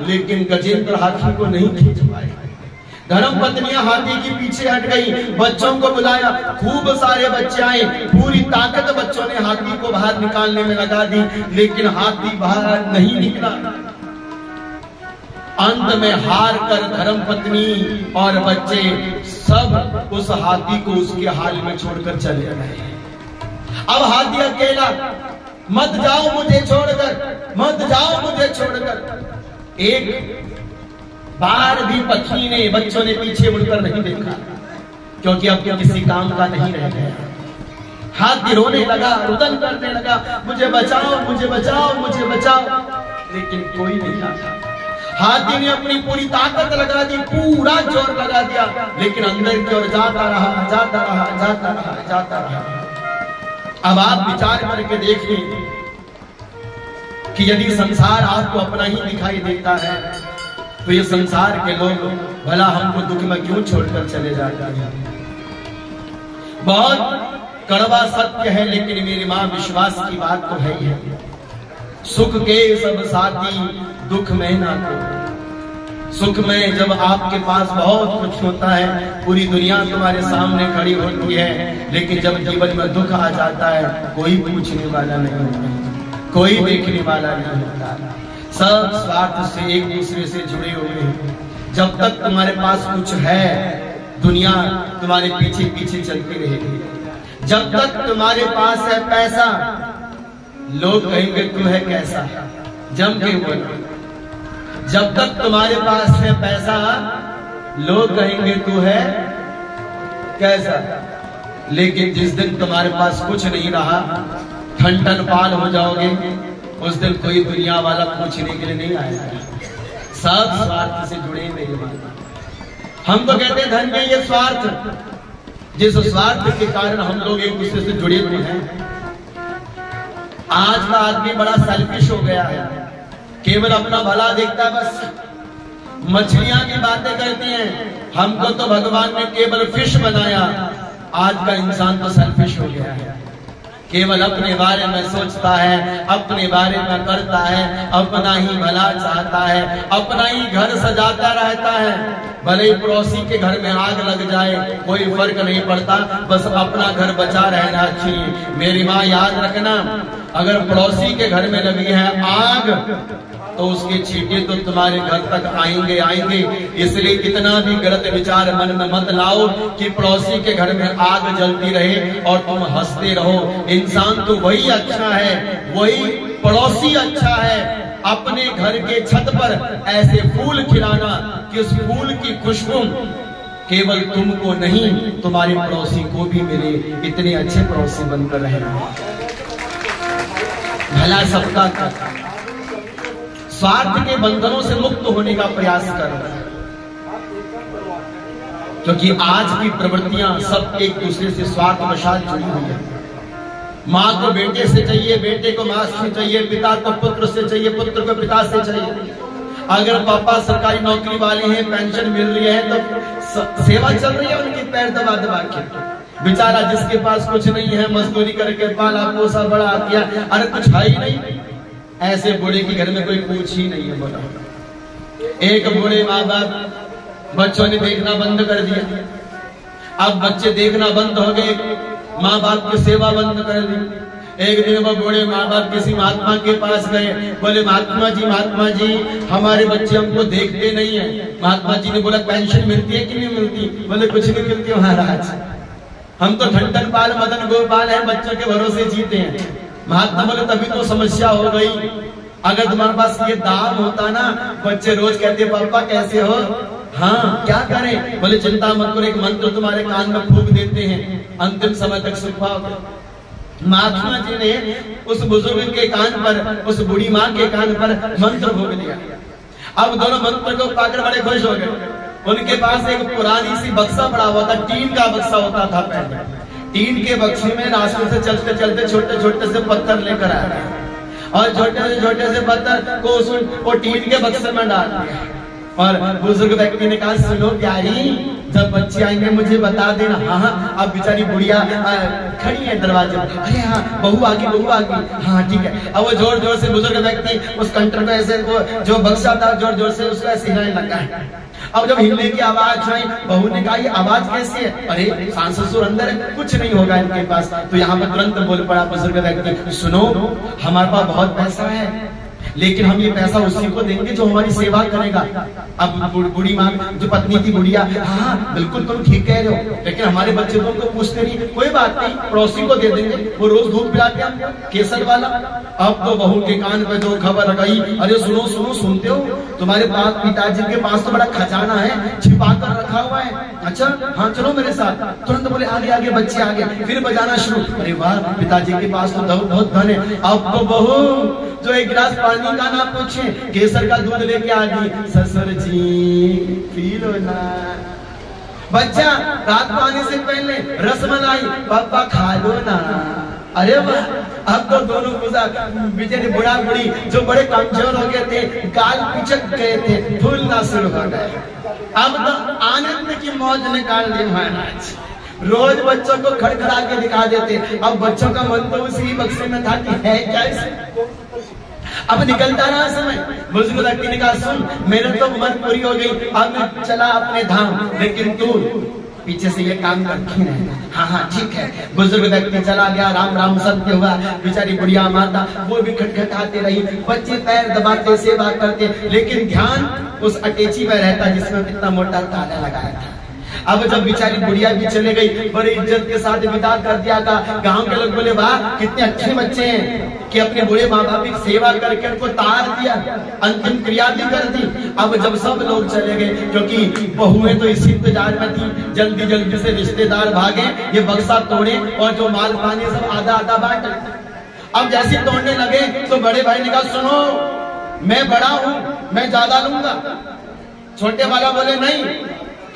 लेकिन गजेंद्र हाथी को नहीं खींच पाए। धर्म पत्नियां हाथी के पीछे हट गई, बच्चों को बुलाया, खूब सारे बच्चे आए, पूरी ताकत बच्चों ने हाथी को बाहर निकालने में लगा दी, लेकिन हाथी बाहर नहीं निकला। अंत में हार कर धर्म पत्नी और बच्चे सब उस हाथी को उसके हाल में छोड़कर चले गए। अब हाथी अकेला, मत जाओ मुझे छोड़कर, मत जाओ मुझे छोड़कर। एक बार भी पत्नी ने, बच्चों ने पीछे मुड़कर नहीं देखा, क्योंकि अब किसी काम का नहीं रह गया। हाथी रोने लगा, रुदन करने लगा, मुझे बचाओ, मुझे बचाओ, मुझे बचाओ, लेकिन कोई नहीं आता। हाथी ने अपनी पूरी ताकत लगा दी, पूरा जोर लगा दिया, लेकिन अंदर की ओर जाता रहा, जाता रहा, जाता रहा, जाता रहा। अब आप विचार करके देखिए कि यदि संसार आपको अपना ही दिखाई देता है, तो ये संसार के लोग भला हमको दुख में क्यों छोड़कर चले जाते हैं। बहुत कड़वा सत्य है, लेकिन मेरी मां विश्वास की बात तो है ही है। सुख के सब साथी, दुख में ना को। सुख में जब आपके पास बहुत कुछ होता है, पूरी दुनिया तुम्हारे सामने खड़ी होती है, लेकिन जब जीवन में दुख आ जाता है, कोई पूछने वाला नहीं होता, कोई देखने वाला नहीं होता। सब स्वार्थ से एक दूसरे से जुड़े हुए हैं। जब तक तुम्हारे पास कुछ है, दुनिया तुम्हारे पीछे पीछे चलती रहेगी। जब तक तुम्हारे पास है पैसा, लोग कहेंगे तू है कैसा, जम के बोलो। जब तक तुम्हारे पास है पैसा, लोग कहेंगे तू है कैसा। लेकिन जिस दिन तुम्हारे पास कुछ नहीं रहा, ठन ठन पाल हो जाओगे, उस दिन कोई दुनिया वाला पूछने के लिए नहीं आएगा। सब स्वार्थ से जुड़े मेरे बाबा। हम तो कहते हैं धन में ये स्वार्थ, जिस स्वार्थ के कारण हम लोग एक दूसरे से जुड़े हुए हैं। आज का आदमी बड़ा सेल्फिश हो गया है, केवल अपना भला देखता है। बस मछलियां की बातें करते हैं, हमको तो भगवान ने केवल फिश बनाया। आज का इंसान तो सेल्फिश हो गया है, केवल अपने बारे में सोचता है, अपने बारे में करता है, अपना ही भला चाहता है, अपना ही घर सजाता रहता है। भले ही पड़ोसी के घर में आग लग जाए, कोई फर्क नहीं पड़ता, बस अपना घर बचा रहना चाहिए। मेरी माँ याद रखना, अगर पड़ोसी के घर में लगी है आग, तो उसके छींटे तो तुम्हारे घर तक आएंगे आएंगे। इसलिए कितना भी गलत विचार मन में मत लाओ कि पड़ोसी के घर में आग जलती रहे और तुम हंसते रहो। इंसान तो वही अच्छा है, वही पड़ोसी अच्छा है। अपने घर के छत पर ऐसे फूल खिलाना कि उस फूल की खुशबू केवल तुमको नहीं, तुम्हारे पड़ोसी को भी मिले। इतने अच्छे पड़ोसी बनकर रहना, भला सबका कर। स्वार्थ के बंधनों से मुक्त होने का प्रयास कर, क्योंकि आज की प्रवृत्तियां सब एक दूसरे से स्वार्थ वशात जुड़ी हुई है। माँ को बेटे से चाहिए, बेटे को माँ से चाहिए, पिता को पुत्र से चाहिए, पुत्र को पिता से चाहिए। अगर पापा सरकारी नौकरी वाले हैं, पेंशन मिल रही है, तो सेवा चल रही है उनकी, पैर दबा दबा के। बेचारा जिसके पास कुछ नहीं है, मजदूरी करके पाला पोसा बड़ा किया, अरे कुछ है ही नहीं, ऐसे बूढ़े के घर में कोई पूछ ही नहीं है। बोला एक बूढ़े माँ बाप, बच्चों ने देखना बंद कर दिया। अब बच्चे देखना बंद हो गए, माँ बाप की सेवा बंद कर दी। एक दिन वो बूढ़े माँ बाप किसी महात्मा के पास गए, बोले महात्मा जी हमारे बच्चे हमको देखते नहीं है। महात्मा जी ने बोला पेंशन मिलती है कि नहीं मिलती? बोले कुछ नहीं मिलती महाराज, हम तो ठंडन पाल मदन गोपाल है, बच्चों के भरोसे जीते हैं। महात्मा बोले तभी तो समस्या हो गई। अगर तुम्हारे पास ये दाम होता ना, बच्चे रोज कहते पापा कैसे हो, हाँ क्या करें? बोले चिंता मत करो, एक मंत्र तुम्हारे कान में फूंक देते हैं, अंतिम समय तक सुख पाओगे। महात्मा जी ने उस बुजुर्ग के कान पर, उस बूढ़ी माँ के कान पर मंत्र फूंक दिया। अब दोनों मंत्र को पाकर बड़े खुश हो गए। उनके पास एक पुरानी सी बक्सा पड़ा हुआ था, टीन का बक्सा होता था पहले। टीन के बक्से में रास्ते से चलते चलते छोटे छोटे से पत्थर लेकर आए और छोटे से पत्थर को वो टीन के बक्से में डाल दिया। और बुजुर्ग व्यक्ति ने कहा सुनो प्यारी, जब बच्चे आएंगे मुझे बता देना। हाँ हाँ। अब बेचारी बुढ़िया खड़ी है दरवाजे पर, अरे हाँ बहू आ गई, बहू आ गई, हाँ ठीक है। अब वो जोर जोर से बुजुर्ग व्यक्ति उस कंटर को ऐसे, वो जो बक्सा था जोर जोर से उसको ऐसे हिलाने लगा है। अब जब हिलने की आवाज आई, बहू ने कहा ये आवाज कैसी है? अरे सास ससुर अंदर है, कुछ नहीं होगा इनके पास। तो यहाँ पर तुरंत बोल पड़ा बुजुर्ग व्यक्ति, सुनो हमारे पास बहुत पैसा है, लेकिन हम ये पैसा उसी को देंगे जो हमारी सेवा करेगा। अब बूढ़ी माँ जो पत्नी थी बुढ़िया, हाँ बिल्कुल तुम ठीक कह रहे हो, लेकिन हमारे बच्चे तो उनको पूछते नहीं। कोई बात नहीं, पड़ोसी को दे देंगे, वो रोज दूध पिलाते हैं केसर वाला। अब तो बहू के कान पे जो खबर गई, अरे सुनो सुनो, सुनते हो तुम्हारे पास पिताजी के पास तो बड़ा खजाना है, छिपा कर रखा हुआ है। अच्छा हाँ चलो मेरे साथ। तुरंत बोले आगे आगे, बच्चे आगे, फिर बजाना शुरू। अरे वाह पिताजी के पास तो बहुत धन है। अब तो बहू जो एक गिलास पानी का ना पूछे, केसर का दूध लेके आ गई। ससुर जी पी लो ना। बच्चा रात को आने से पहले रसमलाई पापा खा लो ना। अरे वाह, अब तो दोनों बेचारे बुढ़ा बुढ़ी जो बड़े कमजोर हो गए थे, गाल पिचक गए थे, फूलना शुरू हो गए। अब तो आनंद की मौज निकाल ली महाराज। रोज बच्चों को खड़खड़ा के दिखा देते। अब बच्चों का मन तो उसी बक्से में था कि है क्या इसे। अब निकलता रहा समय, बुजुर्ग व्यक्ति ने कहा सुन मेरे तो उम्र पूरी हो गई, अब मैं चला अपने धाम, लेकिन तू पीछे से ये काम करती रहना। हाँ हाँ ठीक है। बुजुर्ग व्यक्ति चला गया, राम राम सत्य हुआ। बेचारी बुढ़िया माता वो भी खटखटाते रही, बच्चे पैर दबाते सेवा करते, लेकिन ध्यान उस अटैची में रहता जिसमें कितना मोटा ताला लगाया था। अब जब बेचारी बुढ़िया भी चले गई, बड़ी इज्जत के साथ विदा कर दिया था। गांव के लोग बोले वाह कितने अच्छे बच्चे हैं कि अपने बूढ़े माँ बाप की सेवा करके उनको तार दिया, अंतिम क्रिया भी कर दी। अब जब सब लोग चले गए, क्योंकि बहुएं तो इसी इंतजार में थी, जल्दी जल्दी से रिश्तेदार भागे, ये बक्सा तोड़े और जो माल पानी सब आधा आधा बांटे। अब जैसे तोड़ने लगे तो बड़े भाई ने कहा सुनो मैं बड़ा हूं, मैं ज्यादा लूंगा। छोटे वाला बोले नहीं,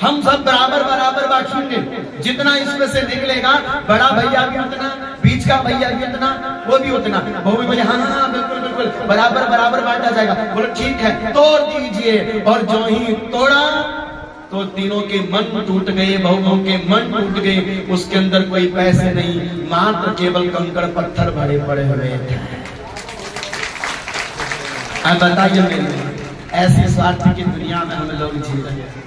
हम सब बराबर बराबर बांटेंगे, जितना इसमें से निकलेगा बड़ा भैया भी उतना, बीच का भैया भी उतना, वो भी उतना। वो भी बोले हाँ हाँ बिल्कुल बिल्कुल बराबर बराबर बांटा जाएगा। बोले ठीक है तोड़ दीजिए। और जो ही तोड़ा तो तीनों के मन टूट गए, बहुओं के मन टूट गए। उसके अंदर कोई पैसे नहीं, मात्र केवल कंकड़ पत्थर भरे पड़े हुए थे। अब बताइए मेरे ऐसी स्वार्थ की दुनिया में हम लोग जी रहे हैं।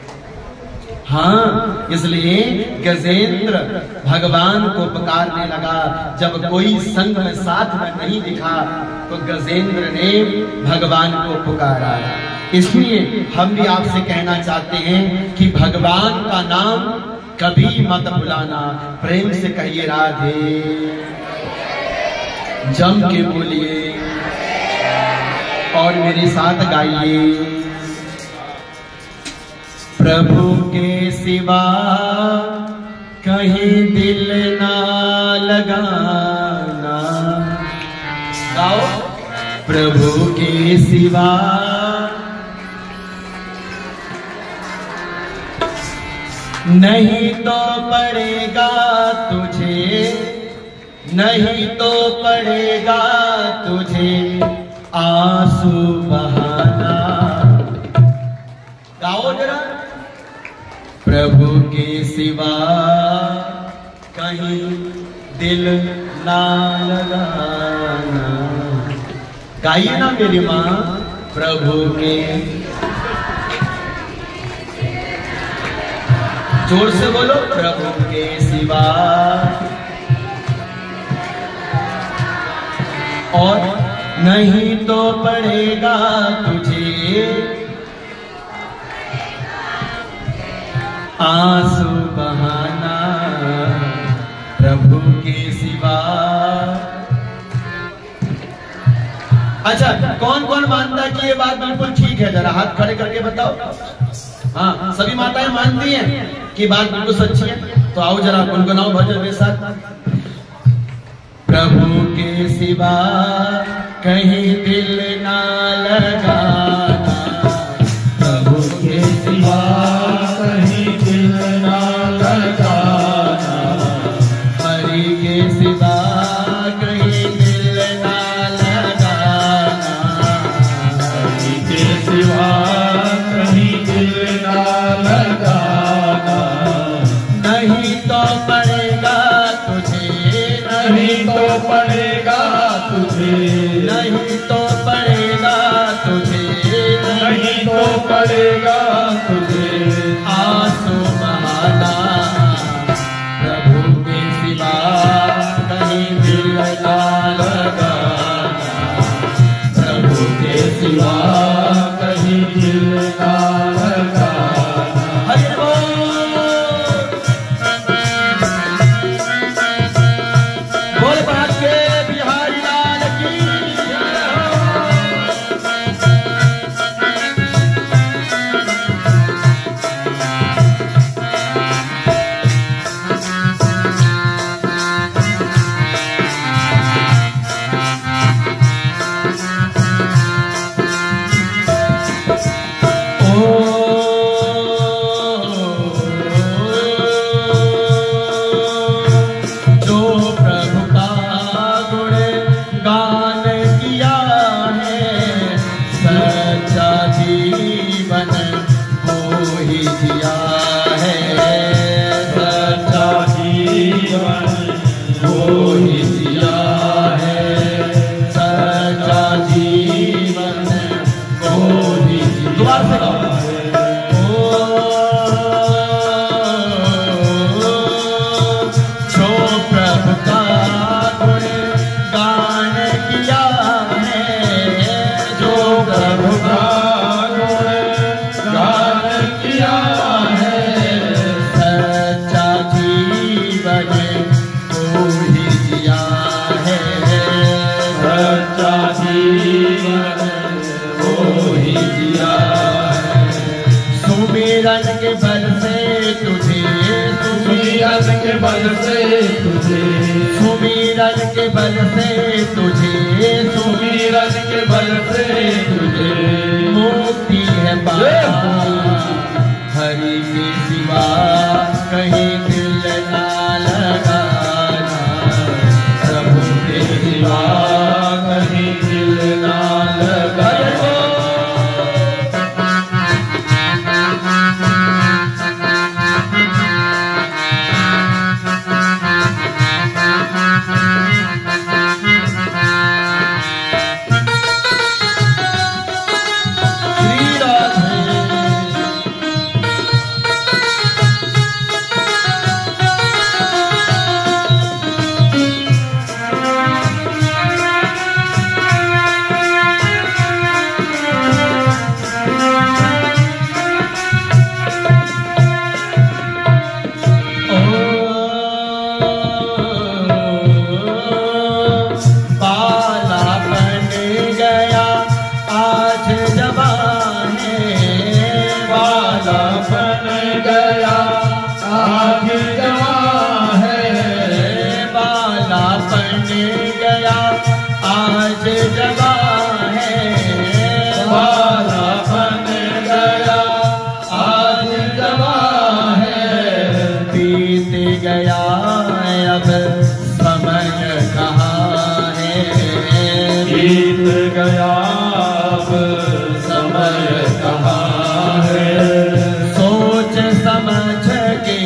हाँ इसलिए गजेंद्र भगवान को पुकारने लगा। जब कोई संग में साथ में नहीं दिखा तो गजेंद्र ने भगवान को पुकारा। इसलिए हम भी आपसे कहना चाहते हैं कि भगवान का नाम कभी मत भुलाना। प्रेम से कहिए राधे, जम के बोलिए और मेरे साथ गाइए। प्रभु के सिवा कहीं दिल ना लगाना। गाओ। प्रभु के सिवा नहीं तो पड़ेगा तुझे, नहीं तो पड़ेगा तुझे आंसू बहाना। गाओ जरा। प्रभु के सिवा कहीं दिल ना लगाना। गाइए ना मेरी माँ। प्रभु के, जोर से बोलो। प्रभु के सिवा और नहीं तो पड़ेगा तुझे आंसू बहाना। प्रभु के सिवा। अच्छा कौन कौन मानता है कि ये बात बिल्कुल ठीक है? जरा हाथ खड़े करके बताओ। हाँ सभी माताएं मानती हैं कि बात बिल्कुल सच्ची है। तो आओ जरा गुनगुनाओ भजन के साथ। प्रभु के सिवा कहीं दिल ना लगाना। प्रभु के सिवा कहीं दिल ना लगाना। हरि के सिवा कहीं दिल ना लगाना। हरि के सिवा कहीं तो पड़ेगा तुझे आंसू बहाना, प्रभु के सिवा कहीं दिल ना लगाना, प्रभु के सिवा कहीं दिल ना लगाना। हरि बोल। बोल भाग्य बिहारी लाल की जो प्रभु का गुण गान किया है, सच्चा जीवन वो ही जिया है, सच्चा जीवन वो ही जिया है, सच्चा जीवन वो ही दोबारा से गाओ। जो प्रभु का गुण गान किया है, जो प्रभु का गान किया है, सच्चा जीवन वो ही जिया है, सच्चा जीवन वो ही जिया है। सुमिरन के बल से तुझे, सुमिरन के बल से तुझे, सुमिरन के बल से तुझे, सुमिरन के बल से तुझे मुक्ति है पाना, हरि के सिवा कहीं दिल ना लगाना, प्रभु के सिवा कहीं दिल ना लगाना। श्री राधे। बाला बन गया आज जवान है, बाला बन गया आज जवान है, बाला बन गया आज जवान है, बाला बन गया आज जवान है। बीत गया अब समय कहाँ है, बीत गया अब समय कहाँ है, सोच समझ के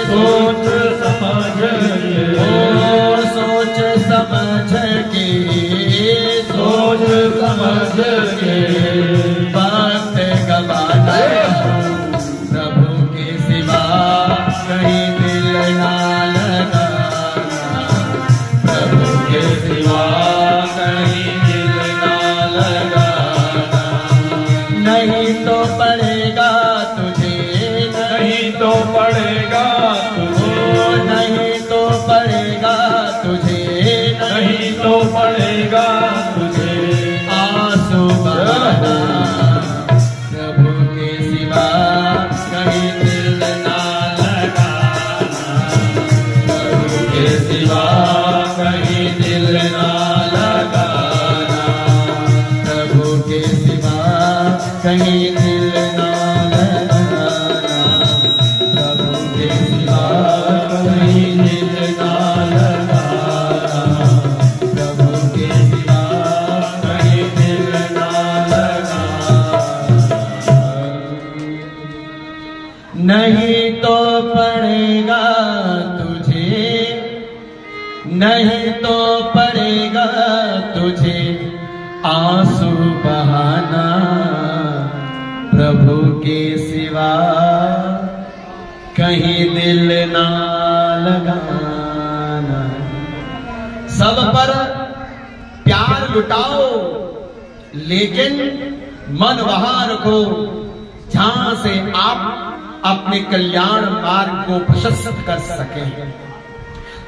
सोच समझ के, ओ सोच समझ के, सोच समझ के बात गवाना, प्रभु के सिवा कहीं दिल ना लगाना, प्रभु के सिवा कहीं दिल ना लगाना, नहीं तो पड़ेगा तुझे, नहीं तो पड़ेगा तुझे, नहीं तो पड़ेगा तुझे, नहीं तो पड़ेगा तुझे आंसू बहाना, प्रभु के सिवा कहीं दिल ना लगाना, प्रभु के सिवा कहीं दिल ना लगाना, प्रभु के सिवा कहीं दिल ना लगाना, प्रभु के सिवा कहीं दिल ना लगाना, प्रभु के सिवा कहीं दिल ना लगाना। नहीं तो पड़ेगा तुझे, नहीं तो पड़ेगा तुझे आंसू बहाना, प्रभु के सिवा कहीं दिल ना लगाना। सब पर प्यार लुटाओ लेकिन मन वहां रखो जहां से आप अपने कल्याण मार्ग को प्रशस्त कर सके।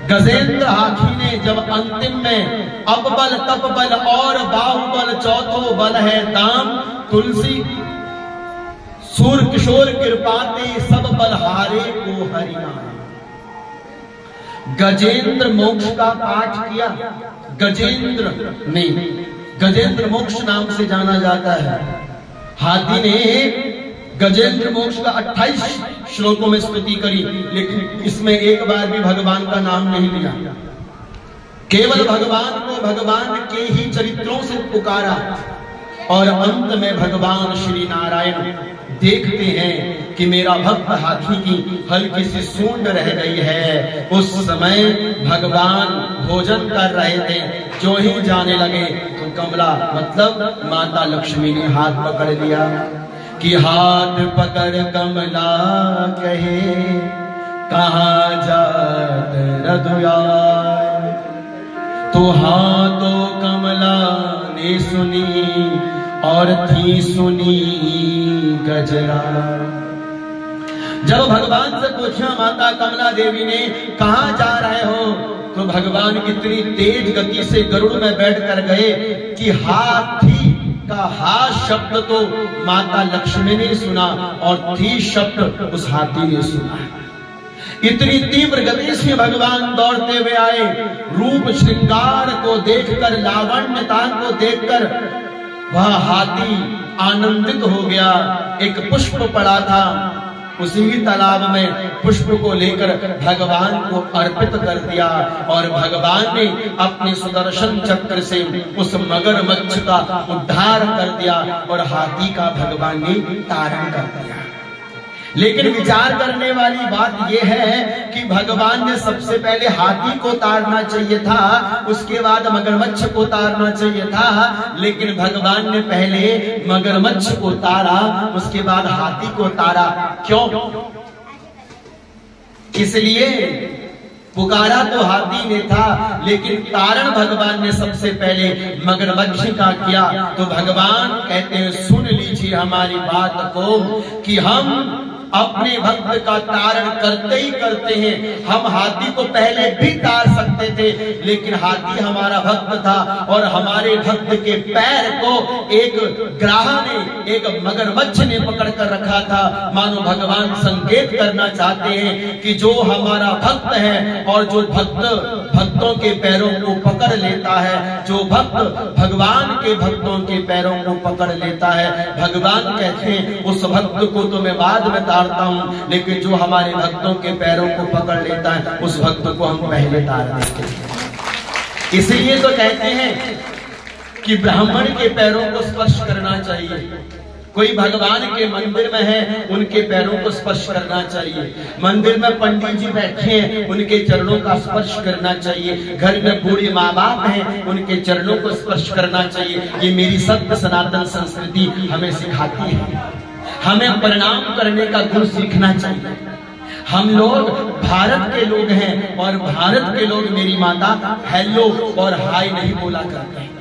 गजेंद्र हाथी ने जब अंतिम में अब बल तब बल और बाहुबल चौथो बल है दाम, तुलसी सूर किशोर कृपाते सब बल हारे को हरिनाम। गजेंद्र मोक्ष का पाठ किया। गजेंद्र नहीं, गजेंद्र मोक्ष नाम से जाना जाता है। हाथी ने गजेंद्र मोक्ष का 28 श्लोकों में स्तुति करी, लेकिन इसमें एक बार भी भगवान का नाम नहीं लिया। केवल भगवान को भगवान के ही चरित्रों से पुकारा और अंत में भगवान श्री नारायण देखते हैं कि मेरा भक्त हाथी की हल्की सी सूंड रह गई है। उस समय भगवान भोजन कर रहे थे, जो ही जाने लगे तो कमला मतलब माता लक्ष्मी ने हाथ पकड़ लिया कि हाथ पकड़ कमला कहे कहाँ जात रघुयाय। तो हाँ तो कमला ने सुनी और थी सुनी गजरा। जब भगवान से पूछा माता कमला देवी ने कहाँ जा रहे हो, तो भगवान इतनी तेज गति से गरुड़ में बैठ कर गए कि हाथी का हा शब्द तो माता लक्ष्मी ने सुना और थी शब्द उस हाथी ने सुना। इतनी तीव्र गति से भगवान दौड़ते हुए आए। रूप श्रृंगार को देखकर, लावण्यता को देखकर वह हाथी आनंदित हो गया। एक पुष्प पड़ा था, उसी तालाब में पुष्प को लेकर भगवान को अर्पित कर दिया और भगवान ने अपने सुदर्शन चक्र से उस मगरमच्छ का उद्धार कर दिया और हाथी का भगवान ने तारण कर दिया। लेकिन विचार करने वाली बात यह है कि भगवान ने सबसे पहले हाथी को तारना चाहिए था, उसके बाद मगरमच्छ को तारना चाहिए था, लेकिन भगवान ने पहले मगरमच्छ को तारा, उसके बाद हाथी को तारा। क्यों? इसलिए पुकारा तो हाथी ने था, लेकिन तारण भगवान ने सबसे पहले मगरमच्छ का किया। तो भगवान कहते हैं सुन लीजिए हमारी बात को कि हम अपने भक्त का तारण करते ही करते हैं। हम हाथी को पहले भी तार सकते थे, लेकिन हाथी हमारा भक्त था और हमारे भक्त के पैर को एक ग्राह ने, एक मगरमच्छ ने पकड़ कर रखा था। मानो भगवान संकेत करना चाहते हैं कि जो हमारा भक्त है और जो भक्तों के पैरों को पकड़ लेता है, जो भक्त भगवान के भक्तों के पैरों को पकड़ लेता है, भगवान कहते हैं उस भक्त को तो मैं बाद में तारता हूं, लेकिन जो हमारे भक्तों के पैरों को पकड़ लेता है उस भक्त को हम पहले तार देते हैं। इसलिए तो कहते हैं कि ब्राह्मण के पैरों को स्पर्श करना चाहिए। कोई भगवान के मंदिर में है, उनके पैरों को स्पर्श करना चाहिए। मंदिर में पंडित जी बैठे हैं, उनके चरणों का स्पर्श करना चाहिए। घर में बूढ़े माँ बाप हैं, उनके चरणों को स्पर्श करना चाहिए। ये मेरी सत्य सनातन संस्कृति हमें सिखाती है। हमें प्रणाम करने का गुण सीखना चाहिए। हम लोग भारत के लोग हैं और भारत के लोग मेरी माता हेलो और हाय नहीं बोला करते हैं।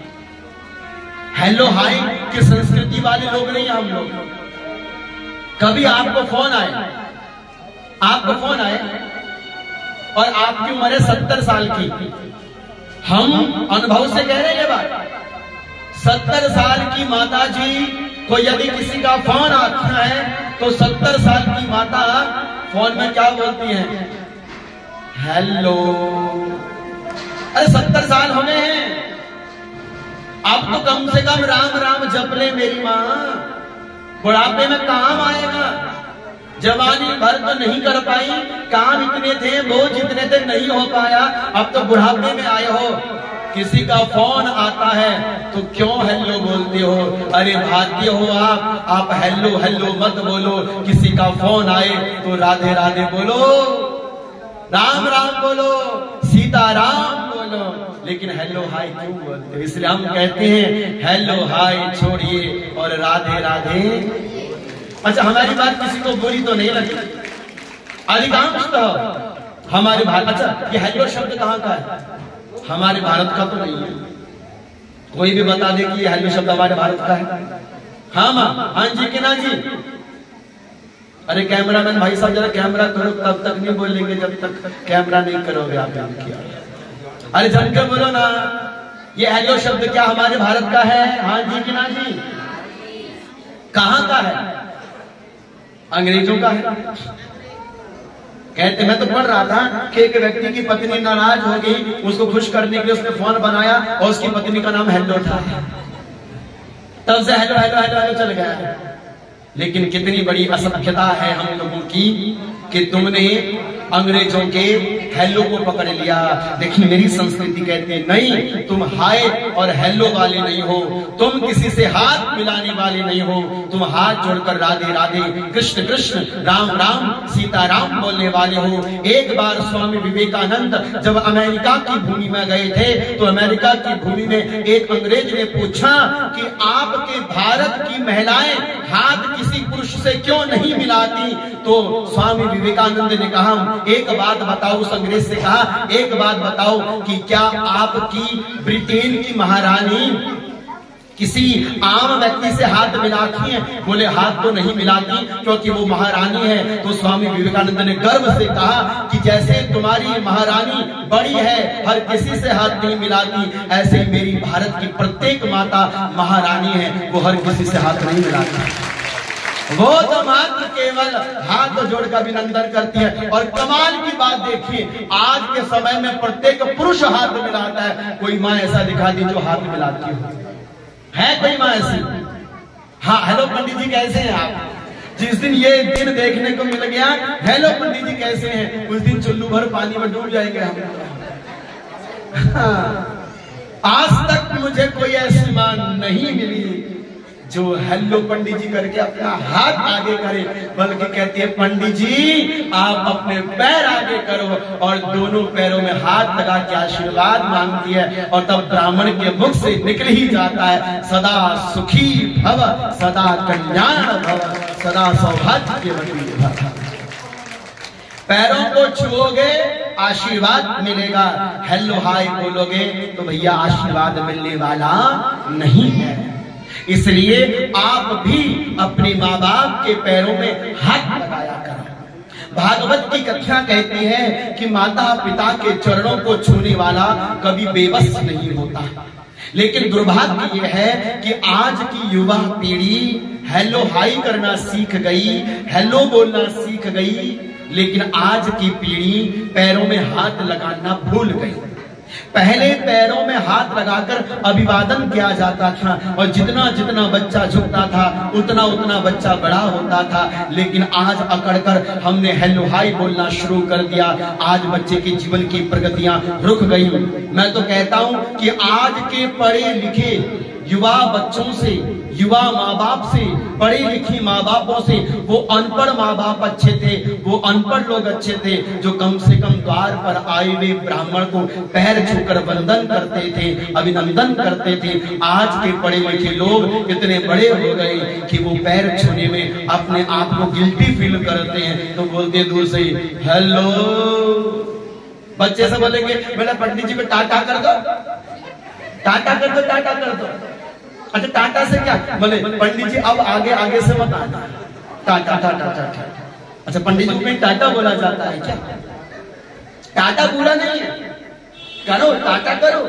हेलो हाय की संस्कृति वाले लोग नहीं हम लोग। कभी आपको फोन आए और आपकी उम्र है 70 साल की, हम अनुभव से कह रहे हैं बात। 70 साल की माता जी को यदि किसी का फोन आता है तो 70 साल की माता फोन में क्या बोलती है? हेलो। अरे 70 साल हो गए हैं, अब तो कम से कम राम राम जप ले मेरी माँ। बुढ़ापे में काम आएगा, जवानी भर तो नहीं कर पाई, काम इतने थे, बोझ इतने थे, नहीं हो पाया, अब तो बुढ़ापे में आए हो। किसी का फोन आता है तो क्यों हेलो बोलते हो? अरे भारतीय हो आप हेलो हेलो मत बोलो। किसी का फोन आए तो राधे राधे बोलो, राम राम बोलो, सीता राम बोलो, लेकिन हेलो हाय क्यों बोलते हो? इसलिए हम कहते हैं हेलो हाय छोड़िए और राधे राधे अच्छा, हमारी बात किसी को बुरी तो नहीं लगी? अधिकांश तो हमारे भारत। अच्छा, ये हेलो शब्द कहाँ का है? हमारे भारत का तो नहीं है। कोई भी बता दे कि ये हेलो शब्द हमारे भारत का है? हाँ माँ, हाँ जी कि ना जी? अरे कैमरामैन भाई साहब जरा कैमरा करो, तब तक नहीं बोलेंगे जब तक कैमरा नहीं करोगे आप। अरे जनकर बोलो ना, ये हेलो शब्द क्या हमारे भारत का है? हाँ जी कि ना जी? कहाँ का है? अंग्रेजों का है। कहते, मैं तो पढ़ रहा था कि एक व्यक्ति की पत्नी नाराज हो गई, उसको खुश करने के लिए उसने फोन बनाया और उसकी पत्नी का नाम हेलो था। तब से हेलो हेलो हेलो हेलो चल गया। लेकिन कितनी बड़ी असभ्यता है हम लोगों की कि तुमने अंग्रेजों के हेलो को पकड़ लिया। लेकिन मेरी संस्कृति कहती है नहीं, तुम हाय और हेलो वाले नहीं हो, तुम किसी से हाथ मिलाने वाले नहीं हो, तुम हाथ जोड़कर राधे राधे, कृष्ण कृष्ण, राम राम, सीता राम बोलने वाले हो। एक बार स्वामी विवेकानंद जब अमेरिका की भूमि में गए थे तो अमेरिका की भूमि में एक अंग्रेज ने पूछा कि आपके भारत की महिलाएं हाथ किसी पुरुष से क्यों नहीं मिलाती? तो स्वामी विवेकानंद ने कहा, एक बात बताओ। उस अंग्रेज से कहा, एक बात बताओ कि क्या आपकी ब्रिटेन की महारानी किसी आम व्यक्ति से हाथ मिलाती है? बोले हाथ तो नहीं मिलाती क्योंकि वो महारानी है। तो स्वामी विवेकानंद ने गर्व से कहा कि जैसे तुम्हारी महारानी बड़ी है, हर किसी से हाथ नहीं मिलाती, ऐसे मेरी भारत की प्रत्येक माता महारानी है, वो हर किसी से हाथ नहीं मिलाती। वो तो मात्र केवल हाथ जोड़कर अभिनंदन करती है। और कमाल की बात देखिए, आज के समय में प्रत्येक पुरुष हाथ मिलाता है। कोई माँ ऐसा दिखा दी जो हाथ मिलाती हो? है कोई माँ ऐसी? हाँ, हेलो पंडित जी कैसे हैं आप? जिस दिन ये दिन देखने को मिल गया, हेलो पंडित जी कैसे हैं, उस दिन चुल्लू भर पानी में डूब जाएंगे हम। हाँ, आज तक मुझे कोई ऐसी माँ नहीं मिली जो हेलो पंडित जी करके अपना हाथ आगे करे, बल्कि कहती है पंडित जी आप अपने पैर आगे करो, और दोनों पैरों में हाथ लगा के आशीर्वाद मांगती है। और तब ब्राह्मण के मुख से निकल ही जाता है, सदा सुखी भव, सदा कल्याण भव, सदा सौभाग्यवती भव। पैरों को छुओगे आशीर्वाद मिलेगा, हेलो हाय बोलोगे तो भैया आशीर्वाद मिलने वाला नहीं है। इसलिए आप भी अपने माँ बाप के पैरों में हाथ लगाया करो। भागवत की कथा कहती है कि माता पिता के चरणों को छूने वाला कभी बेबस नहीं होता। लेकिन दुर्भाग्य यह है कि आज की युवा पीढ़ी हेलो हाई करना सीख गई, हेलो बोलना सीख गई, लेकिन आज की पीढ़ी पैरों में हाथ लगाना भूल गई। पहले पैरों में हाथ लगाकर अभिवादन किया जाता था, और जितना जितना बच्चा झुकता था उतना उतना बच्चा बड़ा होता था। लेकिन आज अकड़कर हमने हेलो हाय बोलना शुरू कर दिया। आज बच्चे के जीवन की प्रगतियां रुक गई। मैं तो कहता हूं कि आज के पढ़े लिखे युवा बच्चों से, युवा माँ बाप से, पढ़े लिखे माँ बापों से वो अनपढ़ माँ बाप अच्छे थे, वो अनपढ़ लोग अच्छे थे जो कम से कम द्वार पर आए हुए ब्राह्मण को पैर छूकर वंदन करते थे, अभिनंदन करते थे। आज के पढ़े लिखे लोग इतने बड़े हो गए कि वो पैर छूने में अपने आप को गिल्टी फील करते हैं, तो बोलते दूर से हेलो। बच्चे से बोलेंगे बेटा पंडित जी को टाटा कर दो, टाटा कर दो, टाटा कर दो। अच्छा टाटा से क्या? बोले पंडित जी अब आगे आगे से मत आना, टाटा टाटा टाटा। अच्छा पंडित जी में टाटा बोला जाता है क्या? टाटा बुरा नहीं है, करो टाटा करो,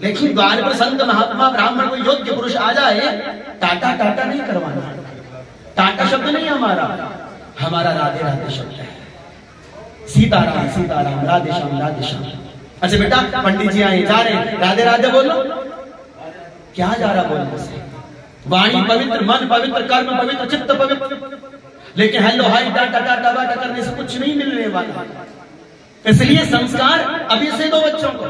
लेकिन द्वार पर संत महात्मा ब्राह्मण को योग्य पुरुष आ जाए, टाटा टाटा नहीं करवाना। टाटा शब्द नहीं हमारा, हमारा राधे राधे शब्द है। सीताराम सीताराम, राधे श्याम राधे श्याम। अच्छा बेटा पंडित जी आए, जा रहे, राधे राधे बोलो। क्या जा रहा बोलने से? वाणी पवित्र, मन पवित्र, कर्म पवित्र, चित्त पवित्र, लेकिन हेलो हाय टाटा टाटा बाटा करने से कुछ नहीं मिलने वाला। इसलिए संस्कार अभी से दो बच्चों को।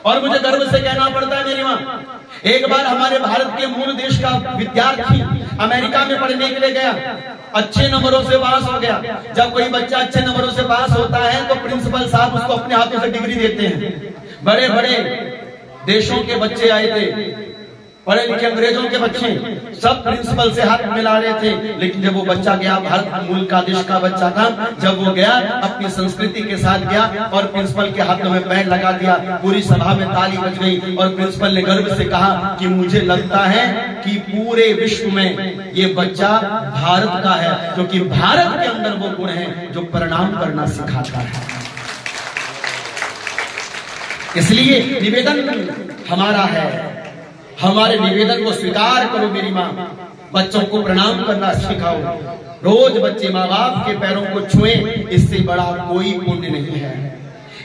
और मुझे गर्व से कहना पड़ता है मेरी माँ, एक बार हमारे भारत के मूल देश का विद्यार्थी अमेरिका में पढ़ने के लिए गया, अच्छे नंबरों से पास हो गया। जब कोई बच्चा अच्छे नंबरों से पास होता है तो प्रिंसिपल साहब उसको अपने हाथों से डिग्री देते हैं। बड़े बड़े देशों के बच्चे आए थे, पढ़े लिखे अंग्रेजों के बच्चे सब प्रिंसिपल से हाथ मिला रहे थे, लेकिन जब वो बच्चा गया, भारत मूल का देश का बच्चा था, जब वो गया अपनी संस्कृति के साथ गया और प्रिंसिपल के हाथों में पैर लगा दिया, पूरी सभा में ताली बज गई और प्रिंसिपल ने गर्व से कहा कि मुझे लगता है कि पूरे विश्व में ये बच्चा भारत का है, क्योंकि भारत के अंदर वो गुण है जो प्रणाम करना सिखाता है। इसलिए निवेदन हमारा है, हमारे निवेदन को स्वीकार करो मेरी माँ, बच्चों को प्रणाम करना सिखाओ, रोज बच्चे माँ बाप के पैरों को छुएं, इससे बड़ा कोई पुण्य नहीं है।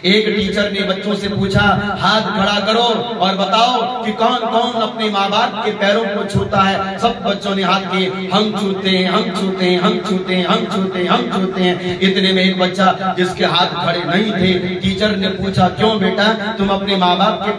एक टीचर ने बच्चों से पूछा, हाथ खड़ा करो और बताओ कि कौन कौन अपने माँ बाप के पैरों को छूता है। सब बच्चों ने हाथ किए, हम छूते हैं, हम छूते हैं, हम छूते हैं, हम छूते हैं, हम छूते हैं। इतने में एक बच्चा जिसके हाथ खड़े नहीं थे, टीचर ने पूछा, क्यों बेटा तुम अपने माँ बाप के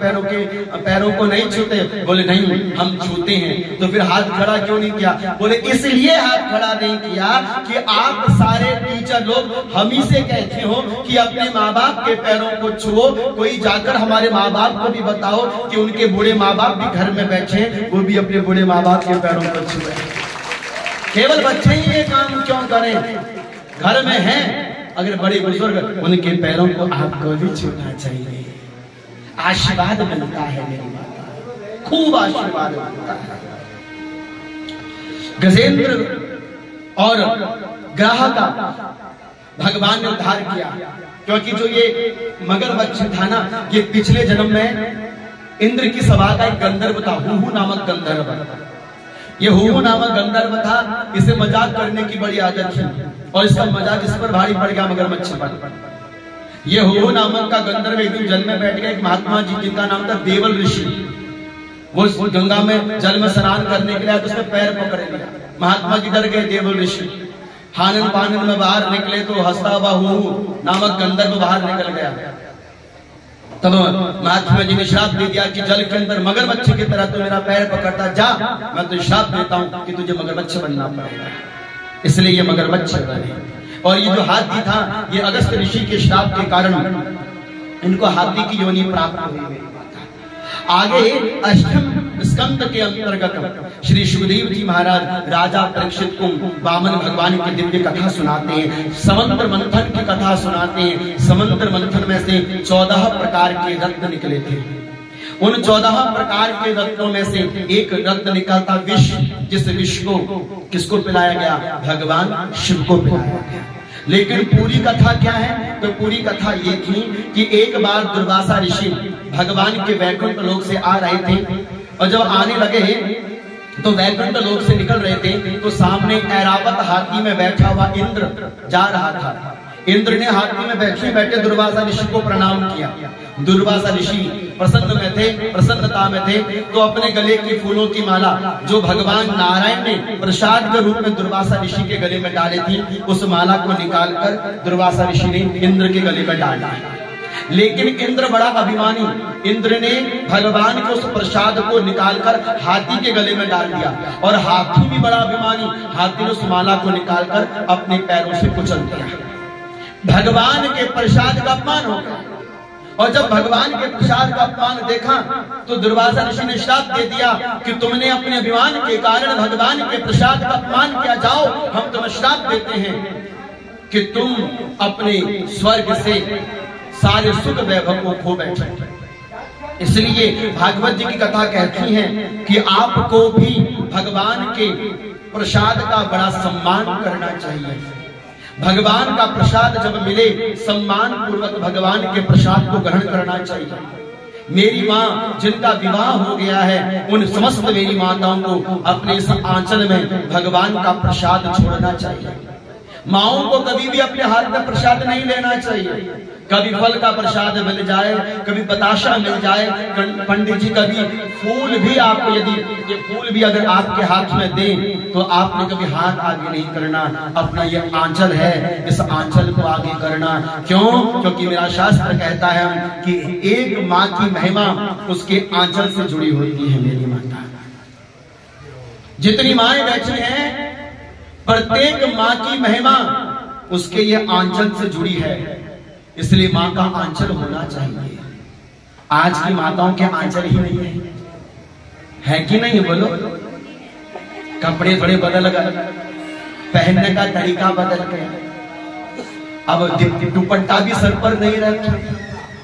पैरों को नहीं छूते? बोले नहीं, हम छूते हैं। तो फिर हाथ खड़ा क्यों नहीं किया? बोले इसलिए हाथ खड़ा नहीं किया कि आप सारे टीचर लोग हम ही से कहते हो कि अपने माँ बाप के पैरों को छुओ, कोई जाकर हमारे माँ बाप को भी बताओ कि उनके बूढ़े माँ बाप भी घर में बैठे, वो भी अपने बूढ़े माँ बाप के पैरों को छुए। केवल बच्चे ही ये काम क्यों करें? घर में हैं अगर बड़े बुजुर्ग, उनके पैरों को आपको भी छूना चाहिए। आशीर्वाद मिलता है मेरी माता, खूब आशीर्वाद मिलता है। गजेंद्र और ग्राह का भगवान ने उद्धार किया, क्योंकि जो ये मगरमच्छ था ना, ये पिछले जन्म में इंद्र की सभा का एक गंधर्व था, हुहू नामक गंधर्व। ये हुहू नामक गंधर्व था, इसे मजाक करने की बड़ी आदत थी और इसका मजाक इस पर भारी पड़ गया, मगरमच्छ पर। ये हुहू नामक का गंधर्व एक दिन जल में बैठ गया। एक महात्मा जी जिनका नाम था देवल ऋषि, वो गंगा में जल में स्नान करने के लिए तो उसमें पैर पकड़ लिया। महात्मा जी डर गए। देवल ऋषि हानन पानन में बाहर निकले तो हंसता हुआ हुहू नामक गंधर्व बाहर निकल गया। तब महात्मा जी ने श्राप दे दिया कि जल के अंदर मगरमच्छ की तरह तू मेरा पैर पकड़ता जा, मैं तुझे श्राप देता हूं कि तुझे मगरमच्छ बनना पड़ेगा। इसलिए ये मगरमच्छ बने। और ये जो हाथी था, ये अगस्त ऋषि के श्राप के कारण इनको हाथी की योनि प्राप्त हुई। आगे अष्टम स्कंद के अंतर्गत श्री सुखदेव जी महाराज राजा परीक्षित को वामन भगवान की दिव्य कथा सुनाते हैं, समंदर मंथन की कथा सुनाते हैं। समंदर मंथन में से 14 प्रकार के रत्न निकले थे। उन 14 प्रकार के रत्नों में से एक रत्न निकलता विष, जिस विष को किसको पिलाया गया? भगवान शिव को पिलाया गया। लेकिन पूरी कथा क्या है? तो पूरी कथा ये थी कि एक बार दुर्वासा ऋषि भगवान के वैकुंठ लोक से आ रहे थे, और जब आने लगे तो वैकुंठ लोक से निकल रहे थे तो सामने ऐरावत हाथी में बैठा हुआ इंद्र जा रहा था। इंद्र ने हाथी में बैठे बैठे दुर्वासा ऋषि को प्रणाम किया। दुर्वासा ऋषि प्रसन्न में थे, प्रसन्नता में थे, तो अपने गले की फूलों की माला जो भगवान नारायण ने प्रसाद के रूप में दुर्वासा ऋषि के गले में डाली थी, उस माला को निकालकर दुर्वासा ऋषि ने इंद्र के गले में डाला। लेकिन इंद्र बड़ा अभिमानी, इंद्र ने भगवान के उस प्रसाद को निकालकर हाथी के गले में डाल दिया। और हाथी भी बड़ा अभिमानी, हाथी ने उस माला को निकालकर अपने पैरों से कुचल दिया। भगवान के प्रसाद का अपमान हो गया। और जब भगवान के प्रसाद का अपमान देखा तो दुर्वासा ऋषि ने श्राप दे दिया कि तुमने अपने अभिमान के कारण भगवान के प्रसाद का अपमान किया। जाओ, हम तुम्हें श्राप देते हैं कि तुम अपने स्वर्ग से सारे सुख वैभव को खो बैठे। इसलिए भागवत जी की कथा कहती है कि आपको भी भगवान के प्रसाद का बड़ा सम्मान करना चाहिए। भगवान का प्रसाद जब मिले, सम्मान पूर्वक भगवान के प्रसाद को ग्रहण करना चाहिए। मेरी माँ जिनका विवाह हो गया है, उन समस्त मेरी माताओं को अपने इस आंचल में भगवान का प्रसाद छोड़ना चाहिए। माओं को कभी भी अपने हाथ में प्रसाद नहीं लेना चाहिए। कभी फल का प्रसाद मिल जाए, कभी बताशा मिल जाए, पंडित जी कभी फूल भी आपको, यदि ये फूल भी अगर आपके हाथ में दें तो आपने कभी हाथ आगे नहीं करना। अपना ये आंचल है, इस आंचल को आगे करना। क्यों? क्योंकि मेरा शास्त्र कहता है कि एक माँ की महिमा उसके आंचल से जुड़ी होती है। मेरी माता, जितनी माएं बैठी हैं, प्रत्येक माँ की महिमा उसके ये आंचल से जुड़ी है। इसलिए माँ का आंचल होना चाहिए। आज की माताओं के आंचल ही नहीं है कि नहीं बोलो? कपड़े थोड़े बदल गए, पहनने का तरीका बदल गया। अब दुपट्टा भी सर पर नहीं रखते,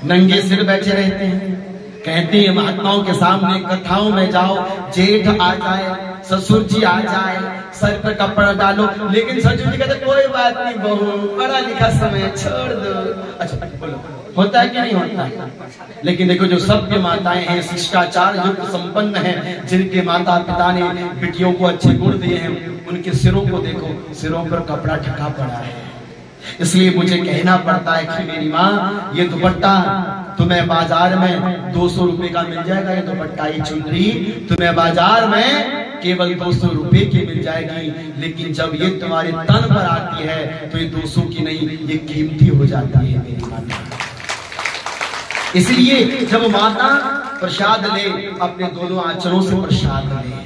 नंगे सिर बैठे रहते हैं। कहते हैं महात्माओं के सामने कथाओं में जाओ, जेठ आ जाए, ससुर जी आ जाए, सर पर कपड़ा डालो, लेकिन ससुर जी कहते कोई बात नहीं बहू, पढ़ा लिखा समय छोड़ दो। अच्छा बोलो, होता है कि नहीं होता है? लेकिन देखो जो सभ्य माताएं हैं, शिष्टाचार युक्त संपन्न हैं, जिनके माता पिता ने बेटियों को अच्छे गुण दिए हैं, उनके सिरों को देखो, सिरों पर कपड़ा ढका पड़ा है। इसलिए मुझे कहना पड़ता है कि मेरी माँ, ये दुपट्टा तुम्हें बाजार में 200 रुपए का मिल जाएगा, ये दुपट्टा, ये चुनरी तुम्हें बाजार में केवल 200 रुपए की मिल जाएगी, लेकिन जब ये तुम्हारे तन पर आती है तो ये 200 की नहीं, ये कीमती हो जाती है मेरी माता। इसलिए जब माता प्रसाद ले, अपने दोनों आंचलों से प्रसाद ले